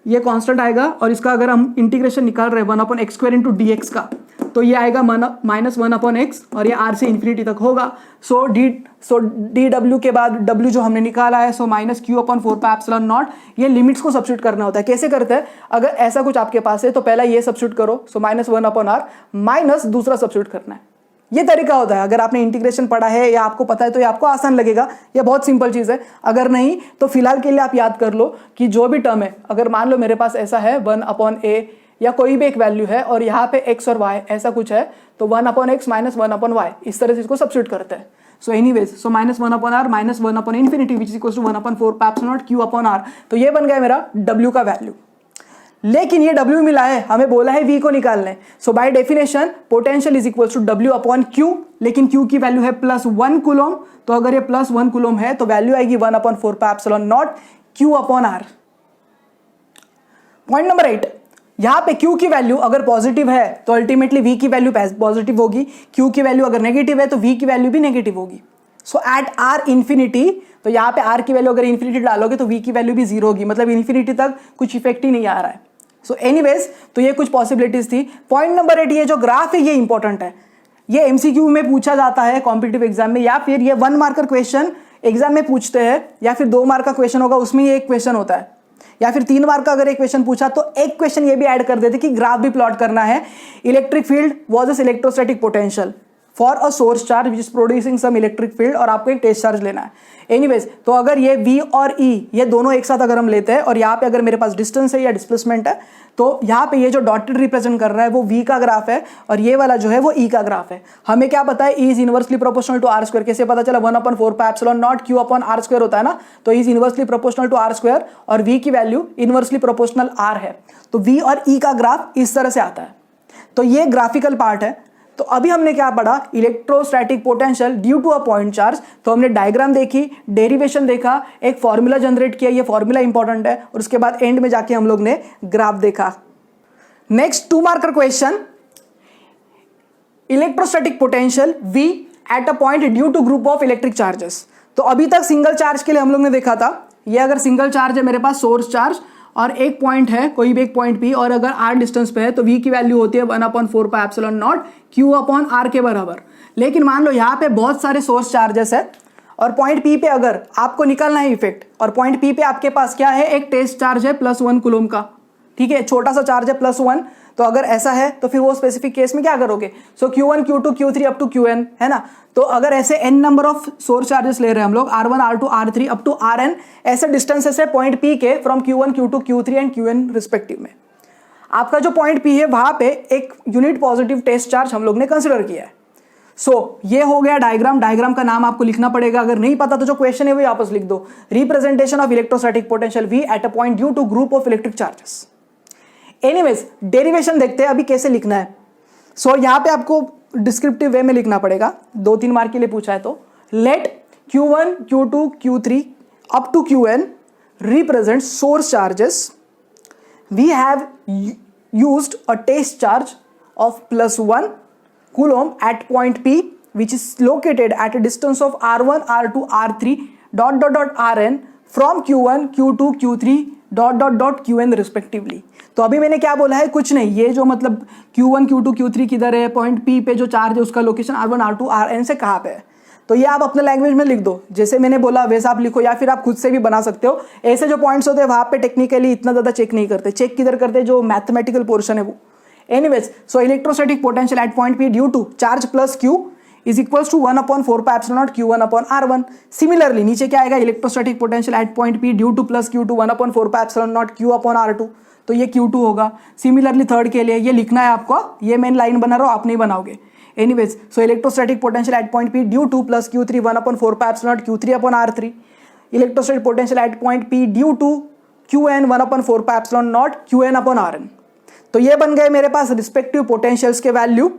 ये कांस्टेंट आएगा, और इसका अगर हम इंटीग्रेशन निकाल रहे हैं 1/x स्क्वायर इंटू dx का, तो ये आएगा -1/x और ये r से इन्फिनिटी तक होगा। सो DW के बाद W जो हमने निकाला है, सो -Q/4 पाई एप्सिलॉन नॉट, ये लिमिट्स को सब्स्टिट्यूट करना होता है। कैसे करते हैं, अगर ऐसा कुछ आपके पास है तो पहला ये सब्स्टिट्यूट करो, सो -1/r माइनस दूसरा सब्स्टिट्यूट करना है। ये तरीका होता है, अगर आपने इंटीग्रेशन पढ़ा है या आपको पता है तो ये आपको आसान लगेगा, ये बहुत सिंपल चीज़ है। अगर नहीं तो फिलहाल के लिए आप याद कर लो कि जो भी टर्म है, अगर मान लो मेरे पास ऐसा है 1/a या कोई भी एक वैल्यू है और यहाँ पे x और y ऐसा कुछ है, तो 1/x माइनस 1/y इस तरह से इसको सब्स्टिट्यूट करते हैं। So anyways so -1/r minus 1/∞ which is equals to 1/4 pi epsilon naught Q upon r। तो ये बन गया मेरा W का वैल्यू। लेकिन ये W मिला है, हमें बोला है V को निकालना है। So by definition potential is equals to W upon Q, लेकिन Q की वैल्यू है +1 कूलम, तो अगर ये +1 कूलम है तो वैल्यू आएगी 1/4 pi epsilon naught Q upon r। Point number 8, यहां पे Q की वैल्यू अगर पॉजिटिव है तो अल्टीमेटली V की वैल्यू पॉजिटिव होगी, Q की वैल्यू अगर नेगेटिव है तो V की वैल्यू भी नेगेटिव होगी। सो एट r इन्फिनिटी, तो यहाँ पे r की वैल्यू अगर इन्फिनिटी डालोगे तो V की वैल्यू भी 0 होगी, मतलब इन्फिनिटी तक कुछ इफेक्ट ही नहीं आ रहा है। सो एनीवेज तो ये कुछ पॉसिबिलिटीज थी। पॉइंट नंबर 8, ये जो ग्राफ है ये इंपॉर्टेंट है, ये MCQ में पूछा जाता है कॉम्पिटिटिव एग्जाम में, या फिर ये 1 मार्कर क्वेश्चन एग्जाम में पूछते हैं, या फिर 2 मार्क का क्वेश्चन होगा उसमें ये एक क्वेश्चन होता है, या फिर 3 मार्क का अगर एक क्वेश्चन पूछा तो एक क्वेश्चन ये भी ऐड कर देते कि ग्राफ भी प्लॉट करना है। Electric field versus electrostatic potential for a source charge which is producing some electric field, और आपको एक टेस्ट चार्ज लेना है। एनीवेज तो अगर ये V और E ये दोनों एक साथ अगर हम लेते हैं, और यहाँ पे अगर मेरे पास डिस्टेंस है या डिस्प्लेसमेंट है, तो यहाँ पे ये जो डॉटेड रिप्रेजेंट कर रहा है वो V का ग्राफ है, और ये वाला जो है वो E का ग्राफ है। हमें क्या पता है, E is inversely proportional to r square. कैसे पता चला, 1/4 pi epsilon naught Q upon r square होता है ना, तो E is inversely proportional to r square, और V की वैल्यू इनवर्सली प्रोपोर्शनल r है, तो V और E का ग्राफ इस तरह से आता है। तो ये ग्राफिकल पार्ट है। तो अभी हमने क्या पढ़ा, electrostatic potential due to a point charge. तो हमने डायग्राम देखी, डेरिवेशन देखा, एक फॉर्मूला जनरेट किया, ये फॉर्मूला इंपॉर्टेंट है, और उसके बाद एंड में जाके हम लोग ने ग्राफ देखा। Next 2 marker question, electrostatic potential V at a point due to group of electric charges. तो अभी तक सिंगल चार्ज के लिए हम लोग ने देखा था, ये अगर सिंगल चार्ज है मेरे पास सोर्स चार्ज, और एक पॉइंट है कोई भी एक पॉइंट P, और अगर r डिस्टेंस पे है तो V की वैल्यू होती है 1/4 pi epsilon naught Q upon r के बराबर। लेकिन मान लो यहाँ पे बहुत सारे सोर्स चार्जेस है, और पॉइंट P पे अगर आपको निकालना है इफेक्ट, और पॉइंट P पे आपके पास क्या है, एक टेस्ट चार्ज है +1 कूलम का, ठीक है, छोटा सा चार्ज है +1, तो अगर ऐसा है तो फिर वो स्पेसिफिक केस में क्या करोगे? सो Q1 Q2 Q3 up to Qn, है ना? तो अगर ऐसे n number of source charges ले रहे हैं हम लोग R1 R2 R3 up to Rn, ऐसे डिस्टेंसेस है पॉइंट P के from Q1 Q2 Q3 and Qn respective में। आपका जो पॉइंट P है वहां पे एक यूनिट पॉजिटिव टेस्ट चार्ज हम लोग ने कंसिडर किया है। सो ये हो गया डायग्राम। डायग्राम का नाम आपको लिखना पड़ेगा, अगर नहीं पता तो जो क्वेश्चन है वो वापस लिख दो। Representation of electrostatic potential V at a point due to group of electric charges. Anyways derivation देखते हैं अभी कैसे लिखना है। सो यहां पे आपको डिस्क्रिप्टिव वे में लिखना पड़ेगा, 2-3 मार्क के लिए पूछा है तो। Let Q1 Q2 Q3 up to Qn represent source charges. We have used a test charge of +1 coulomb at point P which is located at a distance of R1 R2 R3 Rn from Q1 Q2 Q3 Qn respectively। तो अभी मैंने क्या बोला है? कुछ नहीं, ये जो मतलब Q1 Q2 Q3 किधर है, पॉइंट P पे जो चार्ज है उसका लोकेशन R1 R2 Rn से कहाँ पे है, तो ये आप अपने लैंग्वेज में लिख दो, जैसे मैंने बोला वैसा आप लिखो, या फिर आप खुद से भी बना सकते हो। ऐसे जो पॉइंट्स होते हैं वहां पे टेक्निकली इतना ज्यादा चेक नहीं करते, चेक किधर करते जो मैथमेटिकल पोर्शन है वो। Anyways, so electrostatic potential at point P due to charge plus Q is equals to 1/4 pi epsilon naught Q1/R1। Similarly, नीचे क्या आएगा? electrostatic potential at point P due to plus Q2 1/4 pi epsilon naught Q/R2, तो ये Q2 होगा। Similarly third के लिए ये लिखना है आपको, ये मेन लाइन बना रहा हो, आप नहीं बनाओगे। Anyways, so electrostatic potential at point P due to plus Q3 1/4 pi epsilon naught Q3/R3, electrostatic potential at point P due to Qn 1/4 pi epsilon naught Qn/Rn। तो ये बन गए मेरे पास रिस्पेक्टिव पोटेंशियल्स के वैल्यू।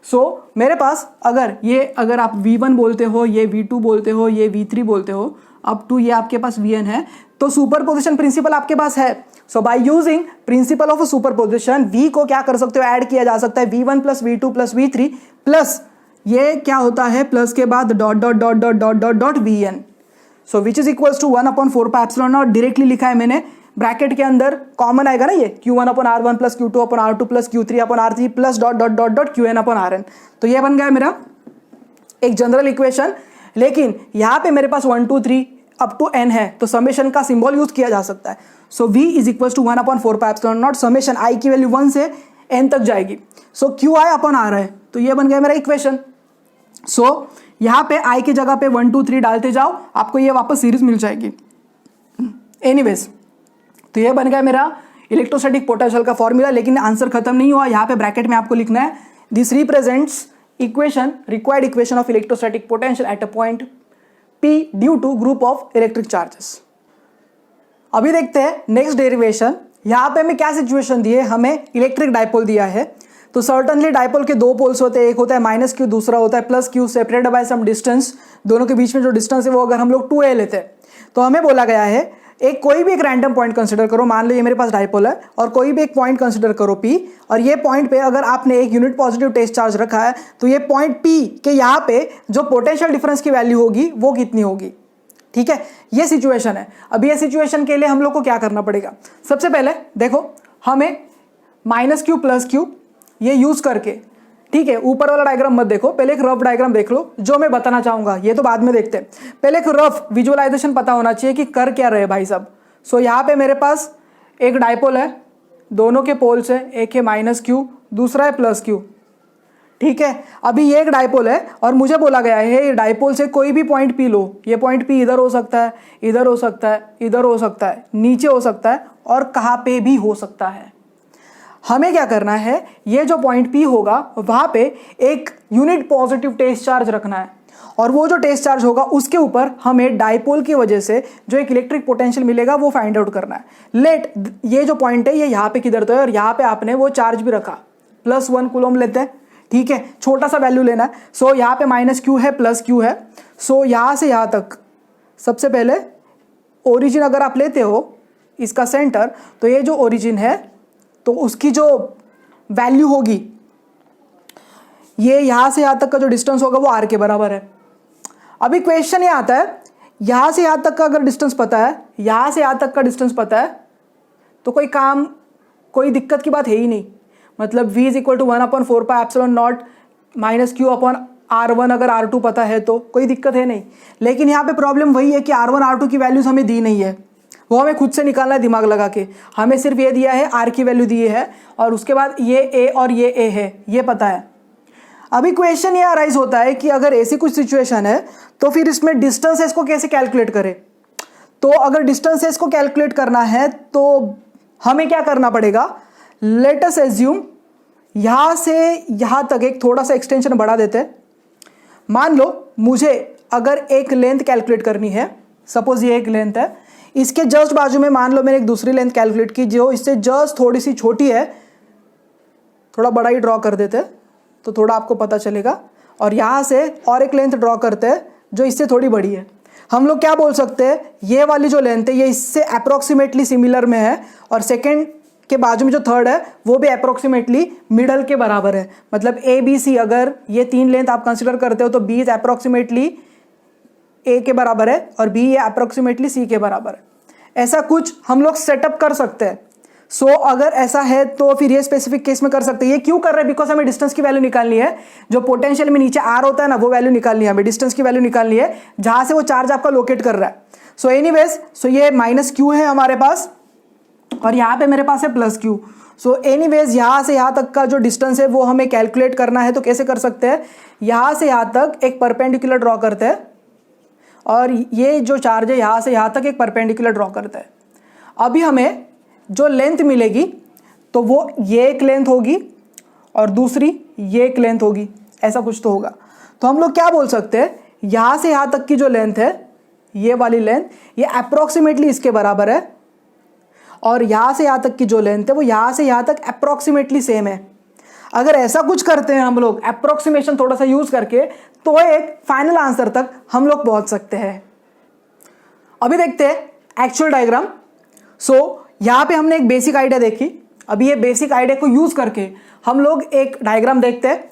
सो मेरे पास अगर आप V1 बोलते हो, ये V2 बोलते हो, ये V3 बोलते हो, अप टू ये आपके पास Vn है, तो सुपरपोजिशन प्रिंसिपल आपके पास है। So by using principle of superposition V को क्या कर सकते हो? ऐड किया जा सकता है V1 plus V2 plus V3 plus ये क्या होता है प्लस के बाद dot dot dot dot dot dot dot Vn। So which is equals to 1/4 pi epsilon naught. Directly लिखा है मैंने, ब्रैकेट के अंदर कॉमन आएगा ना, ये Q1/R1 plus Q2/R2 plus Q3/R3 plus dot dot dot dot Qn/Rn। तो ये बन गया मेरा एक जनरल इक्वेशन। लेकिन यहाँ पे मेरे पास 1 2 3 अप टू n है, तो समेशन का सिंबल यूज किया जा सकता है। So V is equal to 1/4 pi epsilon naught summation i की वैल्यू 1 से n तक जाएगी। सो QI/R है, तो ये बन गया मेरा इक्वेशन। सो यहाँ पे i की जगह पे 1 2 3 डालते जाओ, आपको ये वापस सीरीज मिल जाएगी। एनीवेज, तो ये बन गया मेरा इलेक्ट्रोस्टैटिक पोटेंशियल का फॉर्मूला। लेकिन आंसर खत्म नहीं हुआ, यहाँ पे ब्रैकेट में आपको लिखना है this represents equation, required equation of electrostatic potential at a point P due to group of electric charges. अभी देखते हैं नेक्स्ट डेरिवेशन। यहाँ पे हमें क्या सिचुएशन दी है? हमें इलेक्ट्रिक डायपोल दिया है, तो सर्टनली डायपोल के दो पोल्स होते हैं, एक होता है -Q, दूसरा होता है +Q, separated by some distance. दोनों के बीच में जो डिस्टेंस है वो अगर हम लोग 2a लेते हैं, तो हमें बोला गया है कोई भी एक रैंडम पॉइंट कंसीडर करो। मान लो ये मेरे पास डायपोल है, और कोई भी एक पॉइंट कंसीडर करो P, और ये पॉइंट पे अगर आपने एक यूनिट पॉजिटिव टेस्ट चार्ज रखा है, तो ये पॉइंट P के यहाँ पे जो पोटेंशियल डिफरेंस की वैल्यू होगी वो कितनी होगी? ठीक है, ये सिचुएशन है। अब ये सिचुएशन के लिए हम लोग को क्या करना पड़ेगा? सबसे पहले देखो, हमें -Q +Q ये यूज करके, ठीक है, ऊपर वाला डायग्राम मत देखो, पहले एक रफ डायग्राम देख लो जो मैं बताना चाहूंगा, ये तो बाद में देखते हैं। पहले एक रफ विजुअलाइजेशन पता होना चाहिए कि कर क्या रहे भाई साहब। सो यहाँ पे मेरे पास एक डायपोल है, दोनों के पोल्स है, एक है -Q, दूसरा है +Q। ठीक है, अभी ये एक डायपोल है और मुझे बोला गया है डायपोल से कोई भी पॉइंट P लो। ये पॉइंट P इधर हो सकता है, इधर हो सकता है, इधर हो सकता है, नीचे हो सकता है, और कहाँ पे भी हो सकता है। हमें क्या करना है? ये जो पॉइंट P होगा वहां पे एक यूनिट पॉजिटिव टेस्ट चार्ज रखना है, और वो जो टेस्ट चार्ज होगा उसके ऊपर हमें डायपोल की वजह से जो एक इलेक्ट्रिक पोटेंशियल मिलेगा वो फाइंड आउट करना है। लेट ये जो पॉइंट है ये यहाँ पे किधर तो है, और यहाँ पे आपने वो चार्ज भी रखा, +1 कूलम लेते हैं। ठीक है, छोटा सा वैल्यू लेना है। सो यहाँ पे -Q है, +Q है। सो यहाँ से यहाँ तक सबसे पहले ओरिजिन अगर आप लेते हो इसका सेंटर, तो ये जो ओरिजिन है तो उसकी जो वैल्यू होगी, ये यहां से यहां तक का जो डिस्टेंस होगा वो r के बराबर है। अभी क्वेश्चन ये आता है, यहां से यहां तक का अगर डिस्टेंस पता है, यहां से यहां तक का डिस्टेंस पता है, तो कोई दिक्कत की बात है ही नहीं। मतलब v is equal to 1/4 pi epsilon naught -Q/R1 अगर R2 पता है तो कोई दिक्कत है नहीं। लेकिन यहाँ पे प्रॉब्लम वही है कि R1 R2 की वैल्यूज हमें दी नहीं है। वो हमें खुद से निकालना है दिमाग लगा के। हमें सिर्फ ये दिया है, आर की वैल्यू दी है और उसके बाद ये ए और ये ए है, ये पता है। अभी क्वेश्चन ये अराइज होता है कि अगर ऐसी कुछ सिचुएशन है तो फिर इसमें डिस्टेंसेस को कैसे कैलकुलेट करें। तो अगर डिस्टेंसेस को कैलकुलेट करना है तो हमें क्या करना पड़ेगा, लेट अस एज्यूम यहां से यहां तक एक थोड़ा सा एक्सटेंशन बढ़ा देते हैं। मान लो मुझे अगर एक लेंथ कैलकुलेट करनी है, सपोज ये एक लेंथ है, इसके जस्ट बाजू में मान लो मैंने एक दूसरी लेंथ कैलकुलेट की जो इससे जस्ट थोड़ी सी छोटी है। थोड़ा बड़ा ही ड्रॉ कर देते हैं तो थोड़ा आपको पता चलेगा। और यहां से और एक लेंथ ड्रॉ करते हैं जो इससे थोड़ी बड़ी है। हम लोग क्या बोल सकते हैं, ये वाली जो लेंथ है ये इससे अप्रोक्सीमेटली सिमिलर में है और सेकेंड के बाजू में जो थर्ड है वो भी अप्रोक्सीमेटली मिडल के बराबर है। मतलब ए बी सी, अगर ये 3 लेंथ आप कंसिडर करते हो तो बी इज अप्रोक्सीमेटली ए के बराबर है और बी ये अप्रोक्सीमेटली सी के बराबर है। ऐसा कुछ हम लोग सेटअप कर सकते हैं। सो अगर ऐसा है तो फिर ये स्पेसिफिक केस में कर सकते हैं। ये क्यों कर रहे हैं, बिकॉज हमें डिस्टेंस की वैल्यू निकालनी है। जो पोटेंशियल में नीचे आर होता है ना, वो वैल्यू निकालनी है हमें, डिस्टेंस की वैल्यू निकालनी है जहां से वो चार्ज आपका लोकेट कर रहा है। सो एनीवेज, सो ये माइनस क्यू है हमारे पास और यहाँ पे मेरे पास है प्लस क्यू। सो एनीवेज यहाँ से यहाँ तक का जो डिस्टेंस है वो हमें कैलकुलेट करना है। तो कैसे कर सकते हैं, यहाँ से यहाँ तक एक परपेंडिकुलर ड्रॉ करते हैं और ये जो चार्ज है यहाँ से यहाँ तक एक परपेंडिकुलर ड्रॉ करते हैं। अभी हमें जो लेंथ मिलेगी तो वो ये एक लेंथ होगी और दूसरी ये एक लेंथ होगी, ऐसा कुछ तो होगा। तो हम लोग क्या बोल सकते हैं, यहाँ से यहाँ तक की जो लेंथ है, ये वाली लेंथ, ये अप्रोक्सीमेटली इसके बराबर है और यहाँ से यहाँ तक की जो लेंथ है वो यहाँ से यहाँ तक अप्रोक्सीमेटली सेम है। अगर ऐसा कुछ करते हैं हम लोग अप्रोक्सीमेशन थोड़ा सा यूज करके, तो एक फाइनल आंसर तक हम लोग पहुंच सकते हैं। अभी देखते हैं एक्चुअल डायग्राम। सो यहाँ पे हमने एक बेसिक आइडिया देखी। अभी ये बेसिक आइडिया को यूज करके हम लोग एक डायग्राम देखते हैं।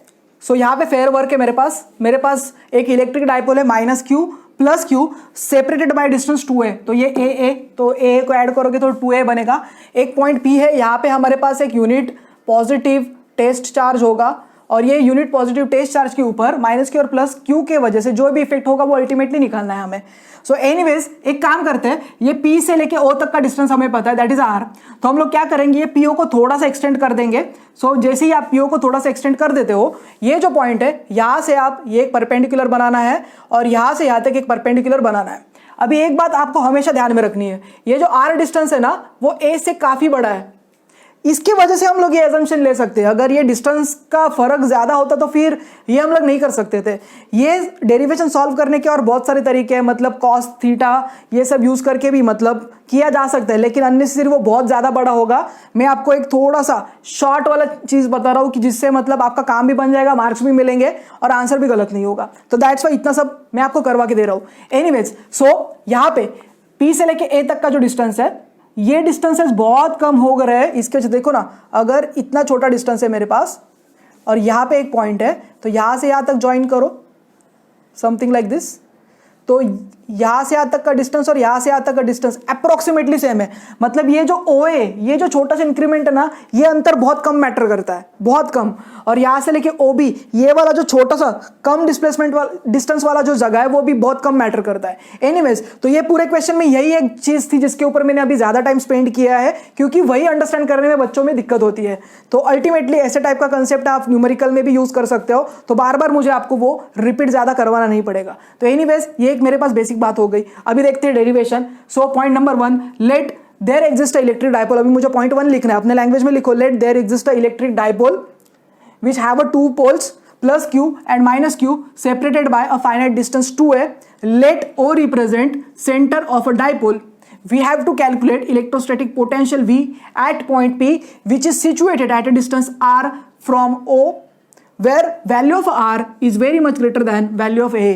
सो यहाँ पे फेयर वर्क है मेरे पास एक इलेक्ट्रिक डायपोल है minus Q plus Q separated by distance 2a। तो ये ए, तो ए को ऐड करोगे तो 2a बनेगा। एक पॉइंट P है, यहाँ पे हमारे पास एक यूनिट पॉजिटिव टेस्ट चार्ज होगा और ये यूनिट पॉजिटिव टेस्ट चार्ज के ऊपर माइनस क्यू और प्लस क्यू के वजह से जो भी इफेक्ट होगा वो अल्टीमेटली निकालना है हमें। सो एनीवेज एक काम करते हैं, ये P से लेके O तक का डिस्टेंस हमें पता है, दैट इज R। तो हम लोग क्या करेंगे, ये PO को थोड़ा सा एक्सटेंड कर देंगे। सो जैसे ही आप PO को थोड़ा सा एक्सटेंड कर देते हो, ये जो पॉइंट है यहां से आप ये एक परपेंडिकुलर बनाना है और यहां से यहां तक एक परपेंडिकुलर बनाना है। अभी एक बात आपको हमेशा ध्यान में रखनी है, ये जो R डिस्टेंस है ना वो A से काफी बड़ा है। इसकी वजह से हम लोग ये एजम्पशन ले सकते हैं, अगर ये डिस्टेंस का फर्क ज्यादा होता तो फिर ये हम लोग नहीं कर सकते थे। ये डेरिवेशन सॉल्व करने के और बहुत सारे तरीके हैं, मतलब कॉस थीटा ये सब यूज करके भी मतलब किया जा सकता है, लेकिन अननेसेसरी वो बहुत ज्यादा बड़ा होगा। मैं आपको एक थोड़ा सा शॉर्ट वाला चीज बता रहा हूँ कि जिससे मतलब आपका काम भी बन जाएगा, मार्क्स भी मिलेंगे और आंसर भी गलत नहीं होगा। तो दैट्स वाई इतना सब मैं आपको करवा के दे रहा हूँ। एनीवेज, सो यहाँ पे P से लेके A तक का जो डिस्टेंस है, ये डिस्टेंसेस बहुत कम हो गए हैं। इसके वजह देखो ना, अगर इतना छोटा डिस्टेंस है मेरे पास और यहाँ पे एक पॉइंट है तो यहाँ से यहाँ तक ज्वाइन करो, समथिंग लाइक दिस। तो यहाँ से यहाँ तक का डिस्टेंस और यहाँ से यहाँ तक का डिस्टेंस अप्रोक्सीमेटली सेम है। मतलब ये जो OA, ये जो छोटा सा इंक्रीमेंट है ना, ये अंतर बहुत कम मैटर करता है, बहुत कम। और यहाँ से लेके OB, ये वाला जो छोटा सा कम डिस्प्लेसमेंट वाला डिस्टेंस वाला जो जगह है वो भी बहुत कम मैटर करता है। एनीवेज, तो ये पूरे क्वेश्चन में यही एक चीज थी जिसके ऊपर मैंने अभी ज्यादा टाइम स्पेंड किया है, क्योंकि वही अंडरस्टैंड करने में बच्चों में दिक्कत होती है। तो अल्टीमेटली ऐसे टाइप का कंसेप्ट आप न्यूमेरिकल में भी यूज कर सकते हो, तो बार बार मुझे आपको वो रिपीट ज्यादा करवाना नहीं पड़ेगा। तो एनीवेज, ये एक मेरे पास बेसिक बात हो गई। अभी देखते हैं derivation. So point number 1, let there exist a electric dipole. अभी मुझे पॉइंट 1 लिखना है, अपने लैंग्वेज में लिखो, let there exist a electric dipole which have a 2 poles plus q and minus q separated by a finite distance 2a. Let O represent center of a dipole. We have to calculate electrostatic potential V at point P, which is situated at a distance r from O, where value of r is very much greater than value of A.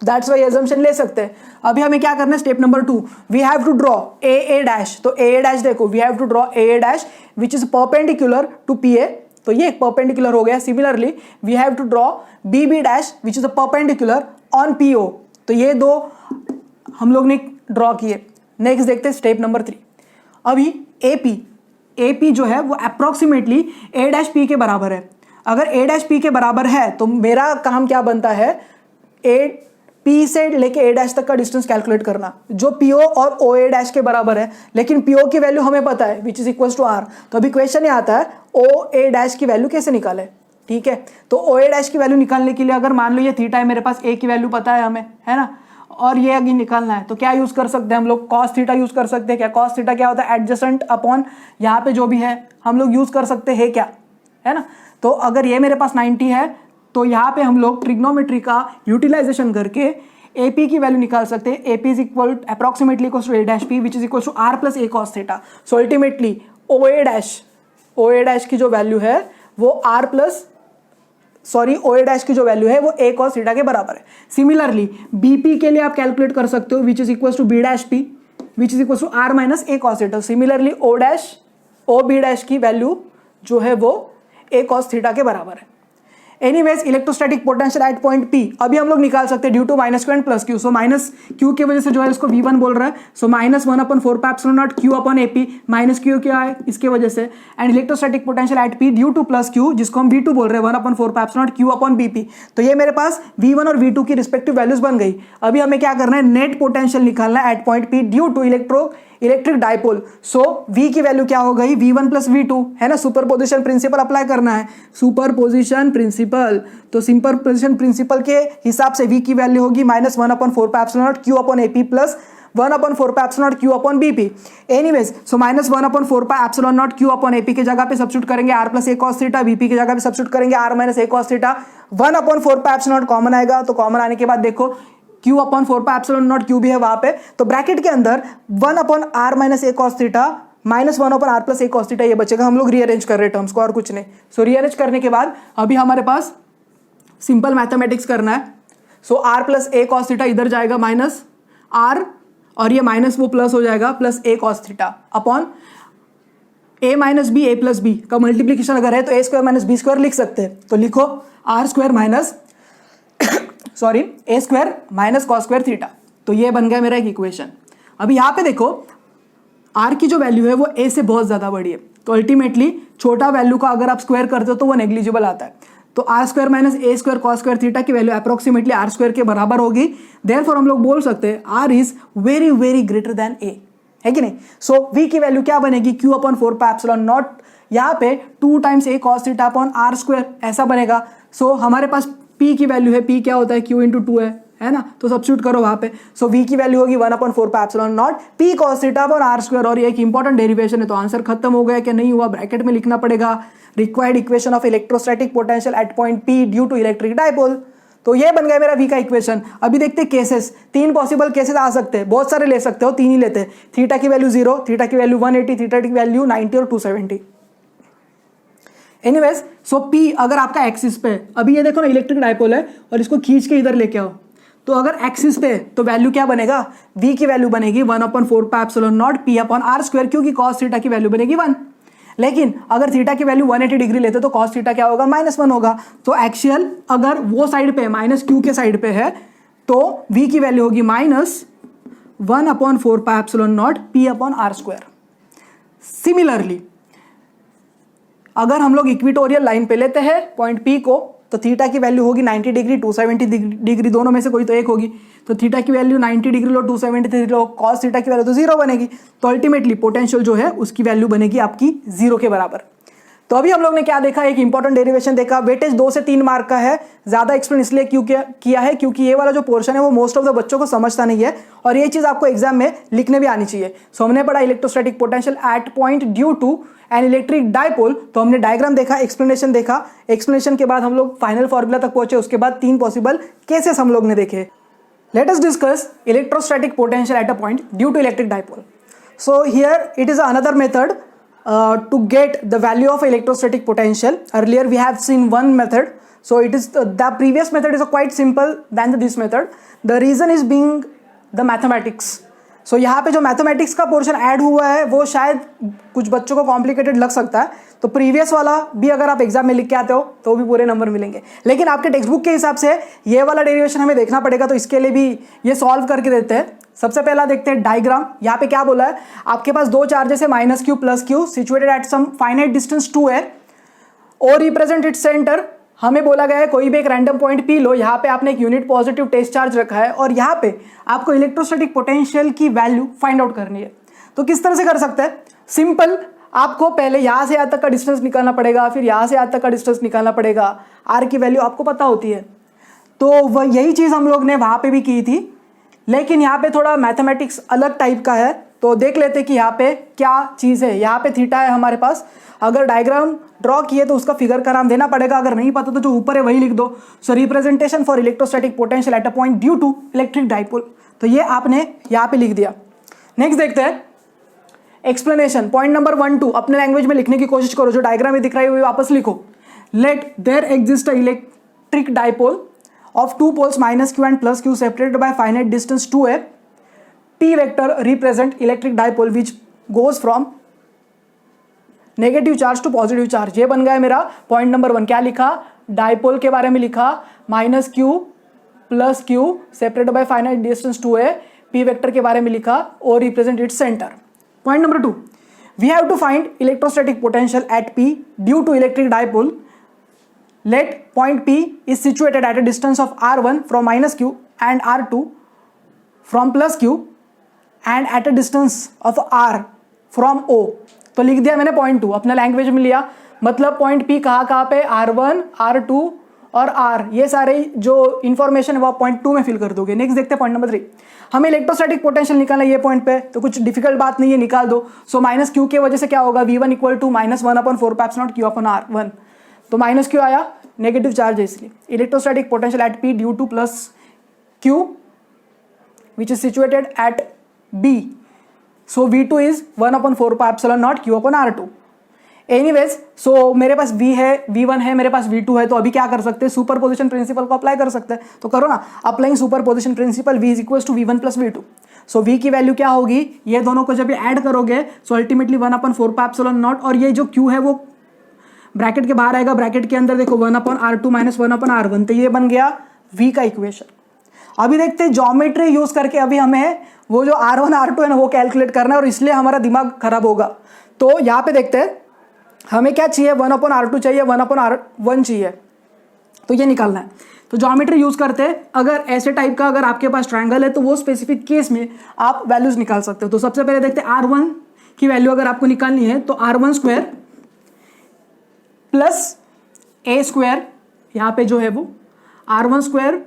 That's why assumption ले सकते हैं। अभी हमें क्या करना है, step number 2, we have to draw A dash. तो A dash देखो, we have to draw A dash which is perpendicular to P A. तो ये एक परपेंडिकुलर हो गया। Similarly we have to draw B B dash which is a perpendicular on P O. तो ये दो हम लोग ने ड्रॉ किए। नेक्स्ट देखते हैं स्टेप नंबर 3। अभी ए पी जो है वो अप्रोक्सीमेटली ए डैश पी के बराबर है। अगर ए डैश पी के बराबर है तो मेरा काम क्या बनता है, ए P से लेके A डैश तक का डिस्टेंस कैलकुलेट करना जो PO और OA डैश के बराबर है, लेकिन PO की वैल्यू हमें पता है which is equal to R। तो अभी क्वेश्चन ये आता है OA डैश की वैल्यू कैसे निकाले। ठीक है, तो OA डैश की वैल्यू निकालने के लिए अगर मान लो ये थीटा है, मेरे पास A की वैल्यू पता है हमें, है ना, और ये अगर निकालना है तो क्या यूज कर सकते हैं हम लोग, कॉस थीटा यूज कर सकते हैं। क्या कॉस थीटा क्या होता है, एडजेसेंट अपॉन यहाँ पे जो भी है हम लोग यूज कर सकते हैं क्या, है ना। तो अगर ये मेरे पास 90 है तो यहाँ पे हम लोग ट्रिग्नोमेट्री का यूटिलाइजेशन करके AP की वैल्यू निकाल सकते हैं। AP is equal approximately equal to A dash P which is equal to R plus A cos theta. So ultimately OA dash की जो वैल्यू है वो OA डैश की जो वैल्यू है वो A cos थीटा के बराबर है। सिमिलरली BP के लिए आप कैलकुलेट कर सकते हो which is equal to B dash P which is equal to R minus A cos theta. Similarly OB dash की वैल्यू जो है वो A cos थीटा के बराबर है। Anyways electrostatic potential at point P अभी हम लोग निकाल सकते हैं due to minus Q and plus Q. So minus Q की वजह से जो है इसको V1 बोल रहा है। So minus 1/4 pi epsilon naught Q upon AP, minus Q क्या है इसके वजह से, and electrostatic potential at P due to plus Q जिसको हम V2 बोल रहे हैं 1/4 pi epsilon naught Q upon BP। तो ये मेरे पास V1 और V2 की रिस्पेक्टिव वैल्यूज बन गई। अभी हमें क्या करना है, नेट पोटेंशियल निकालना है at point P due to electric dipole. So V की वैल्यू क्या हो गई, V1 प्लस V2, है ना। सुपरपोजिशन प्रिंसिपल अप्लाई करना है, सुपरपोजिशन प्रिंसिपल। तो सुपरपोजिशन प्रिंसिपल के हिसाब से V की वैल्यू होगी minus 1/4 pi epsilon naught Q upon AP plus 1/4 pi epsilon naught Q upon BP। Anyways so minus 1/4 pi epsilon naught Q upon AP की जगह पे सब्स्टिट्यूट करेंगे R plus A cos theta, BP की जगह पे substitute करेंगे R minus A cos theta. 1/4 pi epsilon not common आएगा, तो कॉमन आने के बाद देखो Q/4 पाई एप्सिलॉन नॉट Q भी है वहां पे, तो ब्रैकेट के अंदर 1/R minus A cos theta minus 1/R plus A cos theta ये बचेगा। हम लोग रीअरेंज कर रहे हैं टर्म्स को और कुछ नहीं। सो रीअरेंज करने के बाद अभी हमारे पास सिंपल मैथमेटिक्स करना है। सो R plus A cos theta इधर जाएगा माइनस R, और ये माइनस वो प्लस हो जाएगा plus A cos theta upon A minus B A plus B का मल्टीप्लीकेशन अगर है तो A square minus B square लिख सकते हैं। तो लिखो R square minus A square minus cos square theta. तो ये बन गया मेरा एक इक्वेशन। अभी यहाँ पे देखो R की जो वैल्यू है वो A से बहुत ज्यादा बड़ी है, तो अल्टीमेटली छोटा वैल्यू का अगर आप स्क्वायर करते हो तो वो नेग्लिजिबल आता है। तो R square minus A square cos square theta की वैल्यू अप्रोक्सीमेटली R स्क्वायर के बराबर होगी। देयरफॉर हम लोग बोल सकते हैं R is very very greater than A, है कि नहीं। सो V की वैल्यू क्या बनेगी, Q/4 पाई एप्सिलॉन नॉट यहाँ पे 2 times A cos theta upon R square ऐसा बनेगा। सो हमारे पास P की वैल्यू है, P क्या होता है Q इंटू 2 है ना, तो सब्स्टिट्यूट करो वहां पे। सो V की वैल्यू होगी 1/4 pi epsilon not P cos theta upon R square, और ये एक इंपॉर्टेंट डेरिवेशन है। तो आंसर खत्म हो गया कि नहीं हुआ, ब्रैकेट में लिखना पड़ेगा required equation of electrostatic potential at point P due to electric dipole. तो ये बन गया मेरा V का इक्वेशन। अभी देखते हैं केसेस, 3 पॉसिबल केसेस आ सकते हैं, बहुत सारे ले सकते हो, 3 ही लेते हैं। थीटा की वैल्यू 0, थीटा की वैल्यू 180, थीटा की वैल्यू 90 और 270। एनीवेज सो P अगर आपका एक्सिस पे, अभी ये देखो ना इलेक्ट्रिक डाइपोल है और इसको खींच के इधर लेके आओ, तो अगर एक्सिस पे तो वैल्यू क्या बनेगा, V की वैल्यू बनेगी 1/4 pi epsilon not P upon R square, क्योंकि cos थीटा की वैल्यू बनेगी 1। लेकिन अगर थीटा की वैल्यू 180 डिग्री लेते तो cos थीटा क्या होगा, -1 होगा। तो एक्चुअल अगर वो साइड पे माइनस Q के साइड पे है तो V की वैल्यू होगी -1/4 pi epsilon not P upon R square. Similarly अगर हम लोग इक्विटोरियल लाइन पे लेते हैं पॉइंट P को, तो थीटा की वैल्यू होगी 90 डिग्री 270 डिग्री, दोनों में से कोई तो एक होगी। तो थीटा की वैल्यू 90 डिग्री लो, 270 लो, cos थीटा की वैल्यू तो 0 बनेगी। तो अल्टीमेटली पोटेंशियल जो है उसकी वैल्यू बनेगी आपकी 0 के बराबर। तो अभी हम लोग ने क्या देखा, एक इंपॉर्टेंट डेरिवेशन देखा। वेटेज 2 से 3 मार्क का है, ज्यादा एक्सप्लेन इसलिए किया है क्योंकि ये वाला जो पोर्शन है वो मोस्ट ऑफ द बच्चों को समझता नहीं है, और ये चीज आपको एग्जाम में लिखने भी आनी चाहिए। सो हमने पढ़ा electrostatic potential at point due to an electric dipole. तो हमने डायग्राम देखा, एक्सप्लेनेशन देखा, एक्सप्लेनेशन के बाद हम लोग फाइनल फॉर्मूला तक पहुंचे, उसके बाद 3 पॉसिबल केसेस हम लोग ने देखे। Let us discuss electrostatic potential at a point due to electric dipole. So here it is another method to get the value of electrostatic potential. Earlier we have seen one method, so it is the previous method is quite simple than this method. The reason is being the mathematics. So यहाँ पे जो mathematics का portion add हुआ है वो शायद कुछ बच्चों को कॉम्प्लिकेटेड लग सकता है, तो प्रीवियस वाला भी अगर आप एग्जाम में लिख के आते हो तो भी पूरे नंबर मिलेंगे। लेकिन आपके टेक्स्ट बुक के हिसाब से ये वाला डेरिवेशन हमें देखना पड़ेगा, तो इसके लिए भी ये सॉल्व करके देते हैं। सबसे पहला देखते हैं डायग्राम। यहाँ पे क्या बोला है, आपके पास 2 चार्जेस है -Q plus Q situated at some finite distance 2 है, O रिप्रेजेंट इट्स सेंटर हमें बोला गया है कोई भी एक रैंडम पॉइंट पी लो, यहाँ पे आपने एक यूनिट पॉजिटिव टेस्ट चार्ज रखा है और यहाँ पे आपको इलेक्ट्रोस्टैटिक पोटेंशियल की वैल्यू फाइंड आउट करनी है। तो किस तरह से कर सकते हैं? सिंपल, आपको पहले यहाँ से यहाँ तक का डिस्टेंस निकालना पड़ेगा, फिर यहाँ से यहाँ तक का डिस्टेंस निकालना पड़ेगा। आर की वैल्यू आपको पता होती है, तो वह यही चीज़ हम लोग ने वहाँ पे भी की थी, लेकिन यहाँ पे थोड़ा मैथमेटिक्स अलग टाइप का है। तो देख लेते कि यहाँ पे क्या चीज़ है। यहाँ पे थीटा है हमारे पास, अगर डायग्राम ड्रॉ किए तो उसका फिगर का नाम देना पड़ेगा, अगर नहीं पता तो जो ऊपर है वही लिख दो। So representation for electrostatic potential at a point due to electric dipole, तो ये आपने यहाँ पे लिख दिया। नेक्स्ट देखते हैं एक्सप्लेनेशन। पॉइंट नंबर 1 2 अपने लैंग्वेज में लिखने की कोशिश करो, जो डायग्राम में दिख रहा है वो वापस लिखो। Let there exist a electric dipole of two poles minus q and plus q separated by finite distance 2a, p vector represent electric dipole which goes from negative charge to positive charge. ये बन गया मेरा point number 1। क्या लिखा? Dipole के बारे में लिखा, minus Q plus Q separated by finite distance 2a, p vector के बारे में लिखा और represent its centre. Point number 2, we have to find electrostatic potential at p due to electric dipole. Let point P is situated at a distance of r1 from minus q and r2 from plus q and at a distance of r from o। तो लिख दिया मैंने point 2, अपने language में लिया। मतलब point P कहाँ पे? r1, r2 और r, ये सारे जो इन्फॉर्मेशन है वो आप पॉइंट 2 में फिल कर दोगे। नेक्स्ट देखते हैं पॉइंट नंबर 3। हमें इलेक्ट्रोस्टैटिक पोटेंशियल निकालना है ये पॉइंट पे, तो कुछ डिफिकल्ट बात नहीं है, निकाल दो। सो माइनस क्यू की वजह से क्या होगा? v1 equal to minus 1/4 q upon r1, तो माइनस क्यू आया, नेगेटिव चार्ज है इसलिए। Electrostatic potential at P due to plus Q which is situated at B, so V2 is 1/4 Q upon R2। Anyways, so मेरे पास V है, V1 है, मेरे पास V2 है, तो अभी क्या कर सकते हैं? सुपर पोजिशन प्रिंसिपल को अप्लाई कर सकते हैं। तो करो ना, applying superposition principle, V is equal to V1 plus V2। सो V की वैल्यू क्या होगी? ये दोनों को जब ऐड करोगे सो अल्टीमेटली 1/4 और ये जो Q है वो ब्रैकेट के बाहर आएगा, ब्रैकेट के अंदर देखो 1/r2 माइनस 1/r1, तो ये बन गया V का इक्वेशन। अभी देखते हैं ज्योमेट्री यूज करके, अभी हमें वो जो r1 r2 है ना वो कैलकुलेट करना है और इसलिए हमारा दिमाग खराब होगा। तो यहाँ पे देखते हैं हमें क्या चाहिए? 1/r2 चाहिए, 1/r1 चाहिए, तो ये निकालना है। तो ज्योमेट्री यूज करते हैं। अगर ऐसे टाइप का अगर आपके पास ट्रायंगल है तो वो स्पेसिफिक केस में आप वैल्यूज निकाल सकते हो। तो सबसे पहले देखते हैं r1 की वैल्यू अगर आपको निकालनी है तो r1 square plus a square, यहाँ पे जो है वो r1 स्क्वायर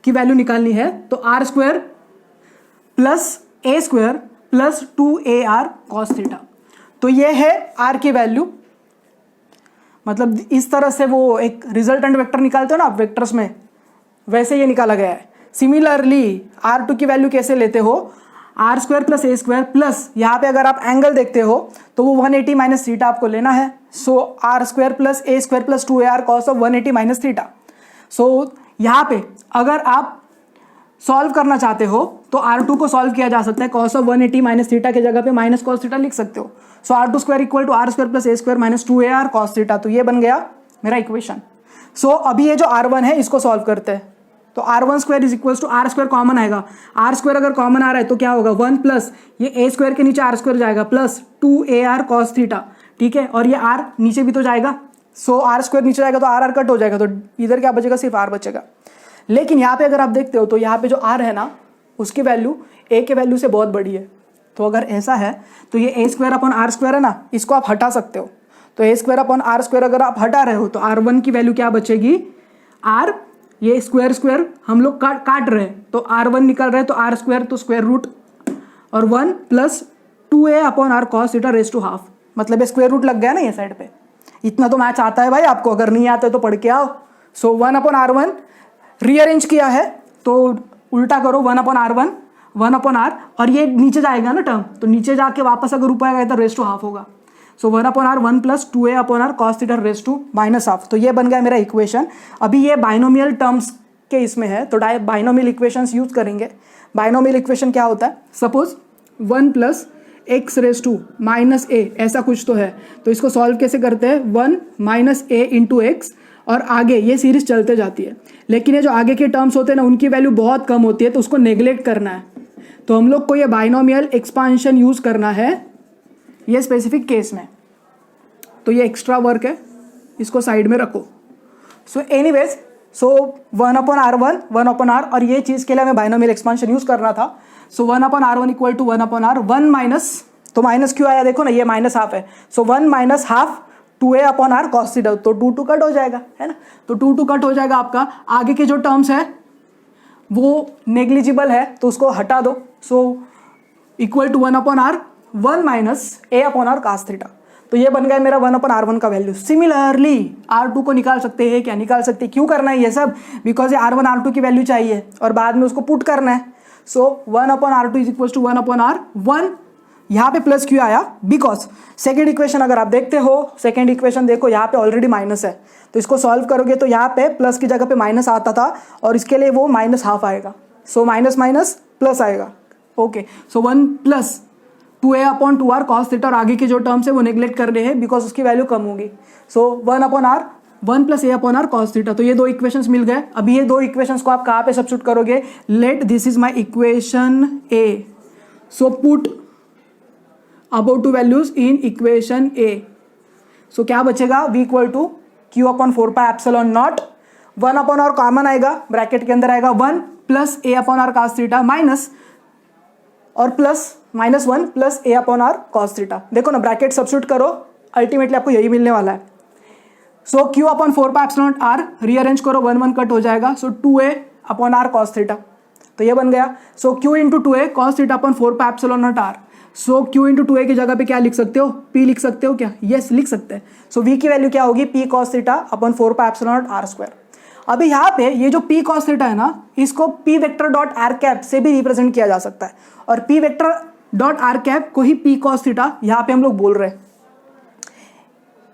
की वैल्यू निकालनी है, तो r square plus a square plus 2ar cos theta. तो ये है r की वैल्यू। मतलब इस तरह से वो एक रिजल्टेंट वेक्टर निकालते हो ना आप वेक्टर्स में, वैसे ये निकाला गया है। सिमिलरली r2 की वैल्यू कैसे लेते हो? R square plus a square plus यहाँ पे अगर आप एंगल देखते हो तो वो 180 माइनस थीटा आपको लेना है। So r square plus a square plus 2ar cos of 180 minus theta. So यहाँ पे अगर आप सॉल्व करना चाहते हो तो R2 को सॉल्व किया जा सकता है, cos ऑफ 180 माइनस थीटा के जगह पे माइनस cos थीटा लिख सकते हो। So R2 square equal to r square plus a square minus 2ar cos theta, तो ये बन गया मेरा इक्वेशन। सो अभी ये जो R1 है इसको सॉल्व करते हैं। तो R1 स्क्वायर is equal to r square common आएगा, आर स्क्वायर अगर कॉमन आ रहा है तो क्या होगा? 1 प्लस ये ए स्क्वायर के नीचे आर स्क्वायर जाएगा प्लस 2ar cos थीटा, ठीक है, और ये आर नीचे भी तो जाएगा। सो आर स्क्वायर नीचे जाएगा तो आर कट हो जाएगा, तो इधर क्या बचेगा? सिर्फ आर बचेगा। लेकिन यहाँ पे अगर आप देखते हो तो यहाँ पे जो आर है ना उसकी वैल्यू ए के वैल्यू से बहुत बड़ी है। तो अगर ऐसा है तो ये ए स्क्वायर अपॉन आर स्क्वायर है ना, इसको आप हटा सकते हो। तो ए स्क्वायर अपॉन आर स्क्वायर अगर आप हटा रहे हो तो R1 की वैल्यू क्या बचेगी? आर, ये स्क्वायर स्क्वायर हम लोग काट रहे हैं तो R1 निकल रहे हैं, तो आर स्क्वायर तो स्क्वायर रूट और 1 plus 2a upon r cos theta raise to half, मतलब ये स्क्वायर रूट लग गया ना ये साइड पे। इतना तो मैच आता है भाई आपको, अगर नहीं आता है तो पढ़ के आओ। सो 1/r1 रीअरेंज किया है तो उल्टा करो, 1/r1 1/r, और ये नीचे जाएगा ना टर्म, तो नीचे जाके वापस अगर ऊपर आएगा तो रेज टू हाफ होगा। So 1/r1 plus 2a upon r cos theta raise to minus half, तो ये बन गया मेरा इक्वेशन। अभी ये बाइनोमियल टर्म्स के इसमें है तो बाइनोमियल इक्वेशंस यूज करेंगे। बाइनोमियल इक्वेशन क्या होता है? Suppose 1 plus x raise to minus a, ऐसा कुछ तो है, तो इसको सॉल्व कैसे करते हैं? 1 माइनस ए इंटू एक्स, और आगे ये सीरीज चलते जाती है। लेकिन ये जो आगे के टर्म्स होते हैं ना उनकी वैल्यू बहुत कम होती है, तो उसको नेग्लेक्ट करना है। तो हम लोग को ये बाइनोमियल एक्सपांशन यूज करना है ये स्पेसिफिक केस में। तो ये एक्स्ट्रा वर्क है, इसको साइड में रखो। सो एनीवेज, सो 1/r1 1/r, और ये चीज़ के लिए हमें बाइनोमियल एक्सपांशन यूज़ करना था। So 1/r1 equal to 1/r 1 minus, तो माइनस क्यों आया देखो ना, ये माइनस हाफ है, so 1 minus half 2a/r cos theta, तो 2 कट हो जाएगा, है ना, तो 2 कट हो जाएगा आपका। आगे के जो टर्म्स है वो नेग्लिजिबल है तो उसको हटा दो। So equal to 1/r 1 minus a/r cos theta, तो ये बन गया मेरा 1/r1 का वैल्यू। सिमिलरली r2 को निकाल सकते हैं, क्या निकाल सकते हैं, क्यों करना है ये सब, बिकॉज ये r1 r2 की वैल्यू चाहिए और बाद में उसको पुट करना है। सो 1/r2 is equal to 1/r1, यहाँ पे प्लस क्यों आया, बिकॉज सेकेंड इक्वेशन अगर आप देखते हो, सेकेंड इक्वेशन देखो यहाँ पे ऑलरेडी माइनस है, तो इसको सॉल्व करोगे तो यहाँ पे प्लस की जगह पे माइनस आता था और इसके लिए वो माइनस हाफ आएगा, सो माइनस माइनस प्लस आएगा। ओके, सो 1 प्लस 2a/2r cos थीटा, और आगे के जो टर्म्स है वो नेग्लेक्ट कर रहे हैं बिकॉज उसकी वैल्यू कम होगी। सो 1/r 1 plus a/r cos theta, तो ये दो इक्वेशंस मिल गए। अभी ये दो इक्वेशंस को आप कहाँ पे सब्स्टिट्यूट करोगे, let this is my equation a, so put about two values in equation a. So क्या बचेगा, v equal to q/4πε0, 1/r common आएगा, ब्रैकेट के अंदर आएगा 1 plus a/r cos theta minus और plus -1 plus a/r cos theta. देखो ना, bracket substitute करो, अल्टीमेटली आपको यही मिलने वाला है। सो q/4πε0r रीअरेंज करो, 1 1 कट हो जाएगा, सो 2a/r cos थीटा, तो ये बन गया। So q into 2a cos theta upon 4πε0r, so q into 2a की जगह पे क्या लिख सकते हो, p लिख सकते हो क्या, यस लिख सकते हैं। सो v की वैल्यू क्या होगी, p cos थीटा अपन 4πε0r²। अभी यहाँ पे ये जो p cos थीटा है ना, इसको p vector dot r cap से भी रिप्रेजेंट किया जा सकता है, और p vector dot r cap को ही p cos थीटा यहाँ पे हम लोग बोल रहे हैं।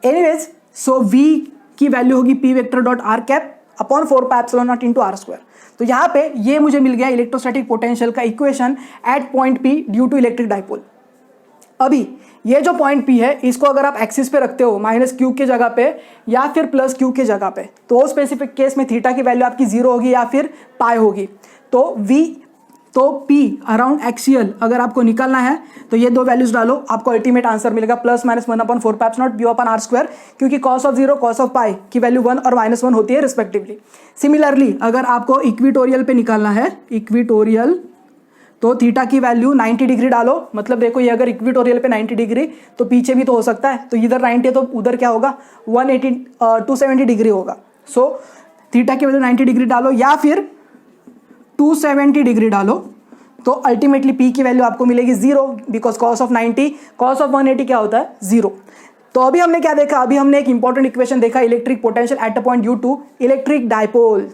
एनीवेज, सो v की वैल्यू होगी p vector dot r cap upon 4πε0 into r²। तो यहाँ पे ये मुझे मिल गया इलेक्ट्रोस्टैटिक पोटेंशियल का equation at point p due to electric dipole. अभी ये जो पॉइंट P है, इसको अगर आप एक्सिस पे रखते हो -q के जगह पे या फिर +q के जगह पे, तो स्पेसिफिक केस में थीटा की वैल्यू आपकी 0 होगी या फिर पाई होगी। तो P अराउंड एक्सियल अगर आपको निकालना है तो ये दो वैल्यूज डालो, आपको अल्टीमेट आंसर मिलेगा +-1/4πε0 p/r², क्योंकि cos ऑफ 0 cos ऑफ पाई की वैल्यू 1 और -1 होती है रिस्पेक्टिवली। सिमिलरली अगर आपको इक्विटोरियल पे निकालना है, इक्विटोरियल, तो थीटा की वैल्यू 90 डिग्री डालो, मतलब देखो ये अगर इक्विटोरियल पे 90 डिग्री तो पीछे भी तो हो सकता है, तो इधर 90 है तो उधर क्या होगा 270 डिग्री होगा। सो थीटा की वैल्यू 90 डिग्री डालो या फिर 270 डिग्री डालो, तो अल्टीमेटली p की वैल्यू आपको मिलेगी 0, because cos of 90 cos of 180 क्या होता है 0। तो अभी हमने क्या देखा, अभी हमने एक इंपॉर्टेंट इक्वेशन देखा, electric potential at a point due to electric dipole.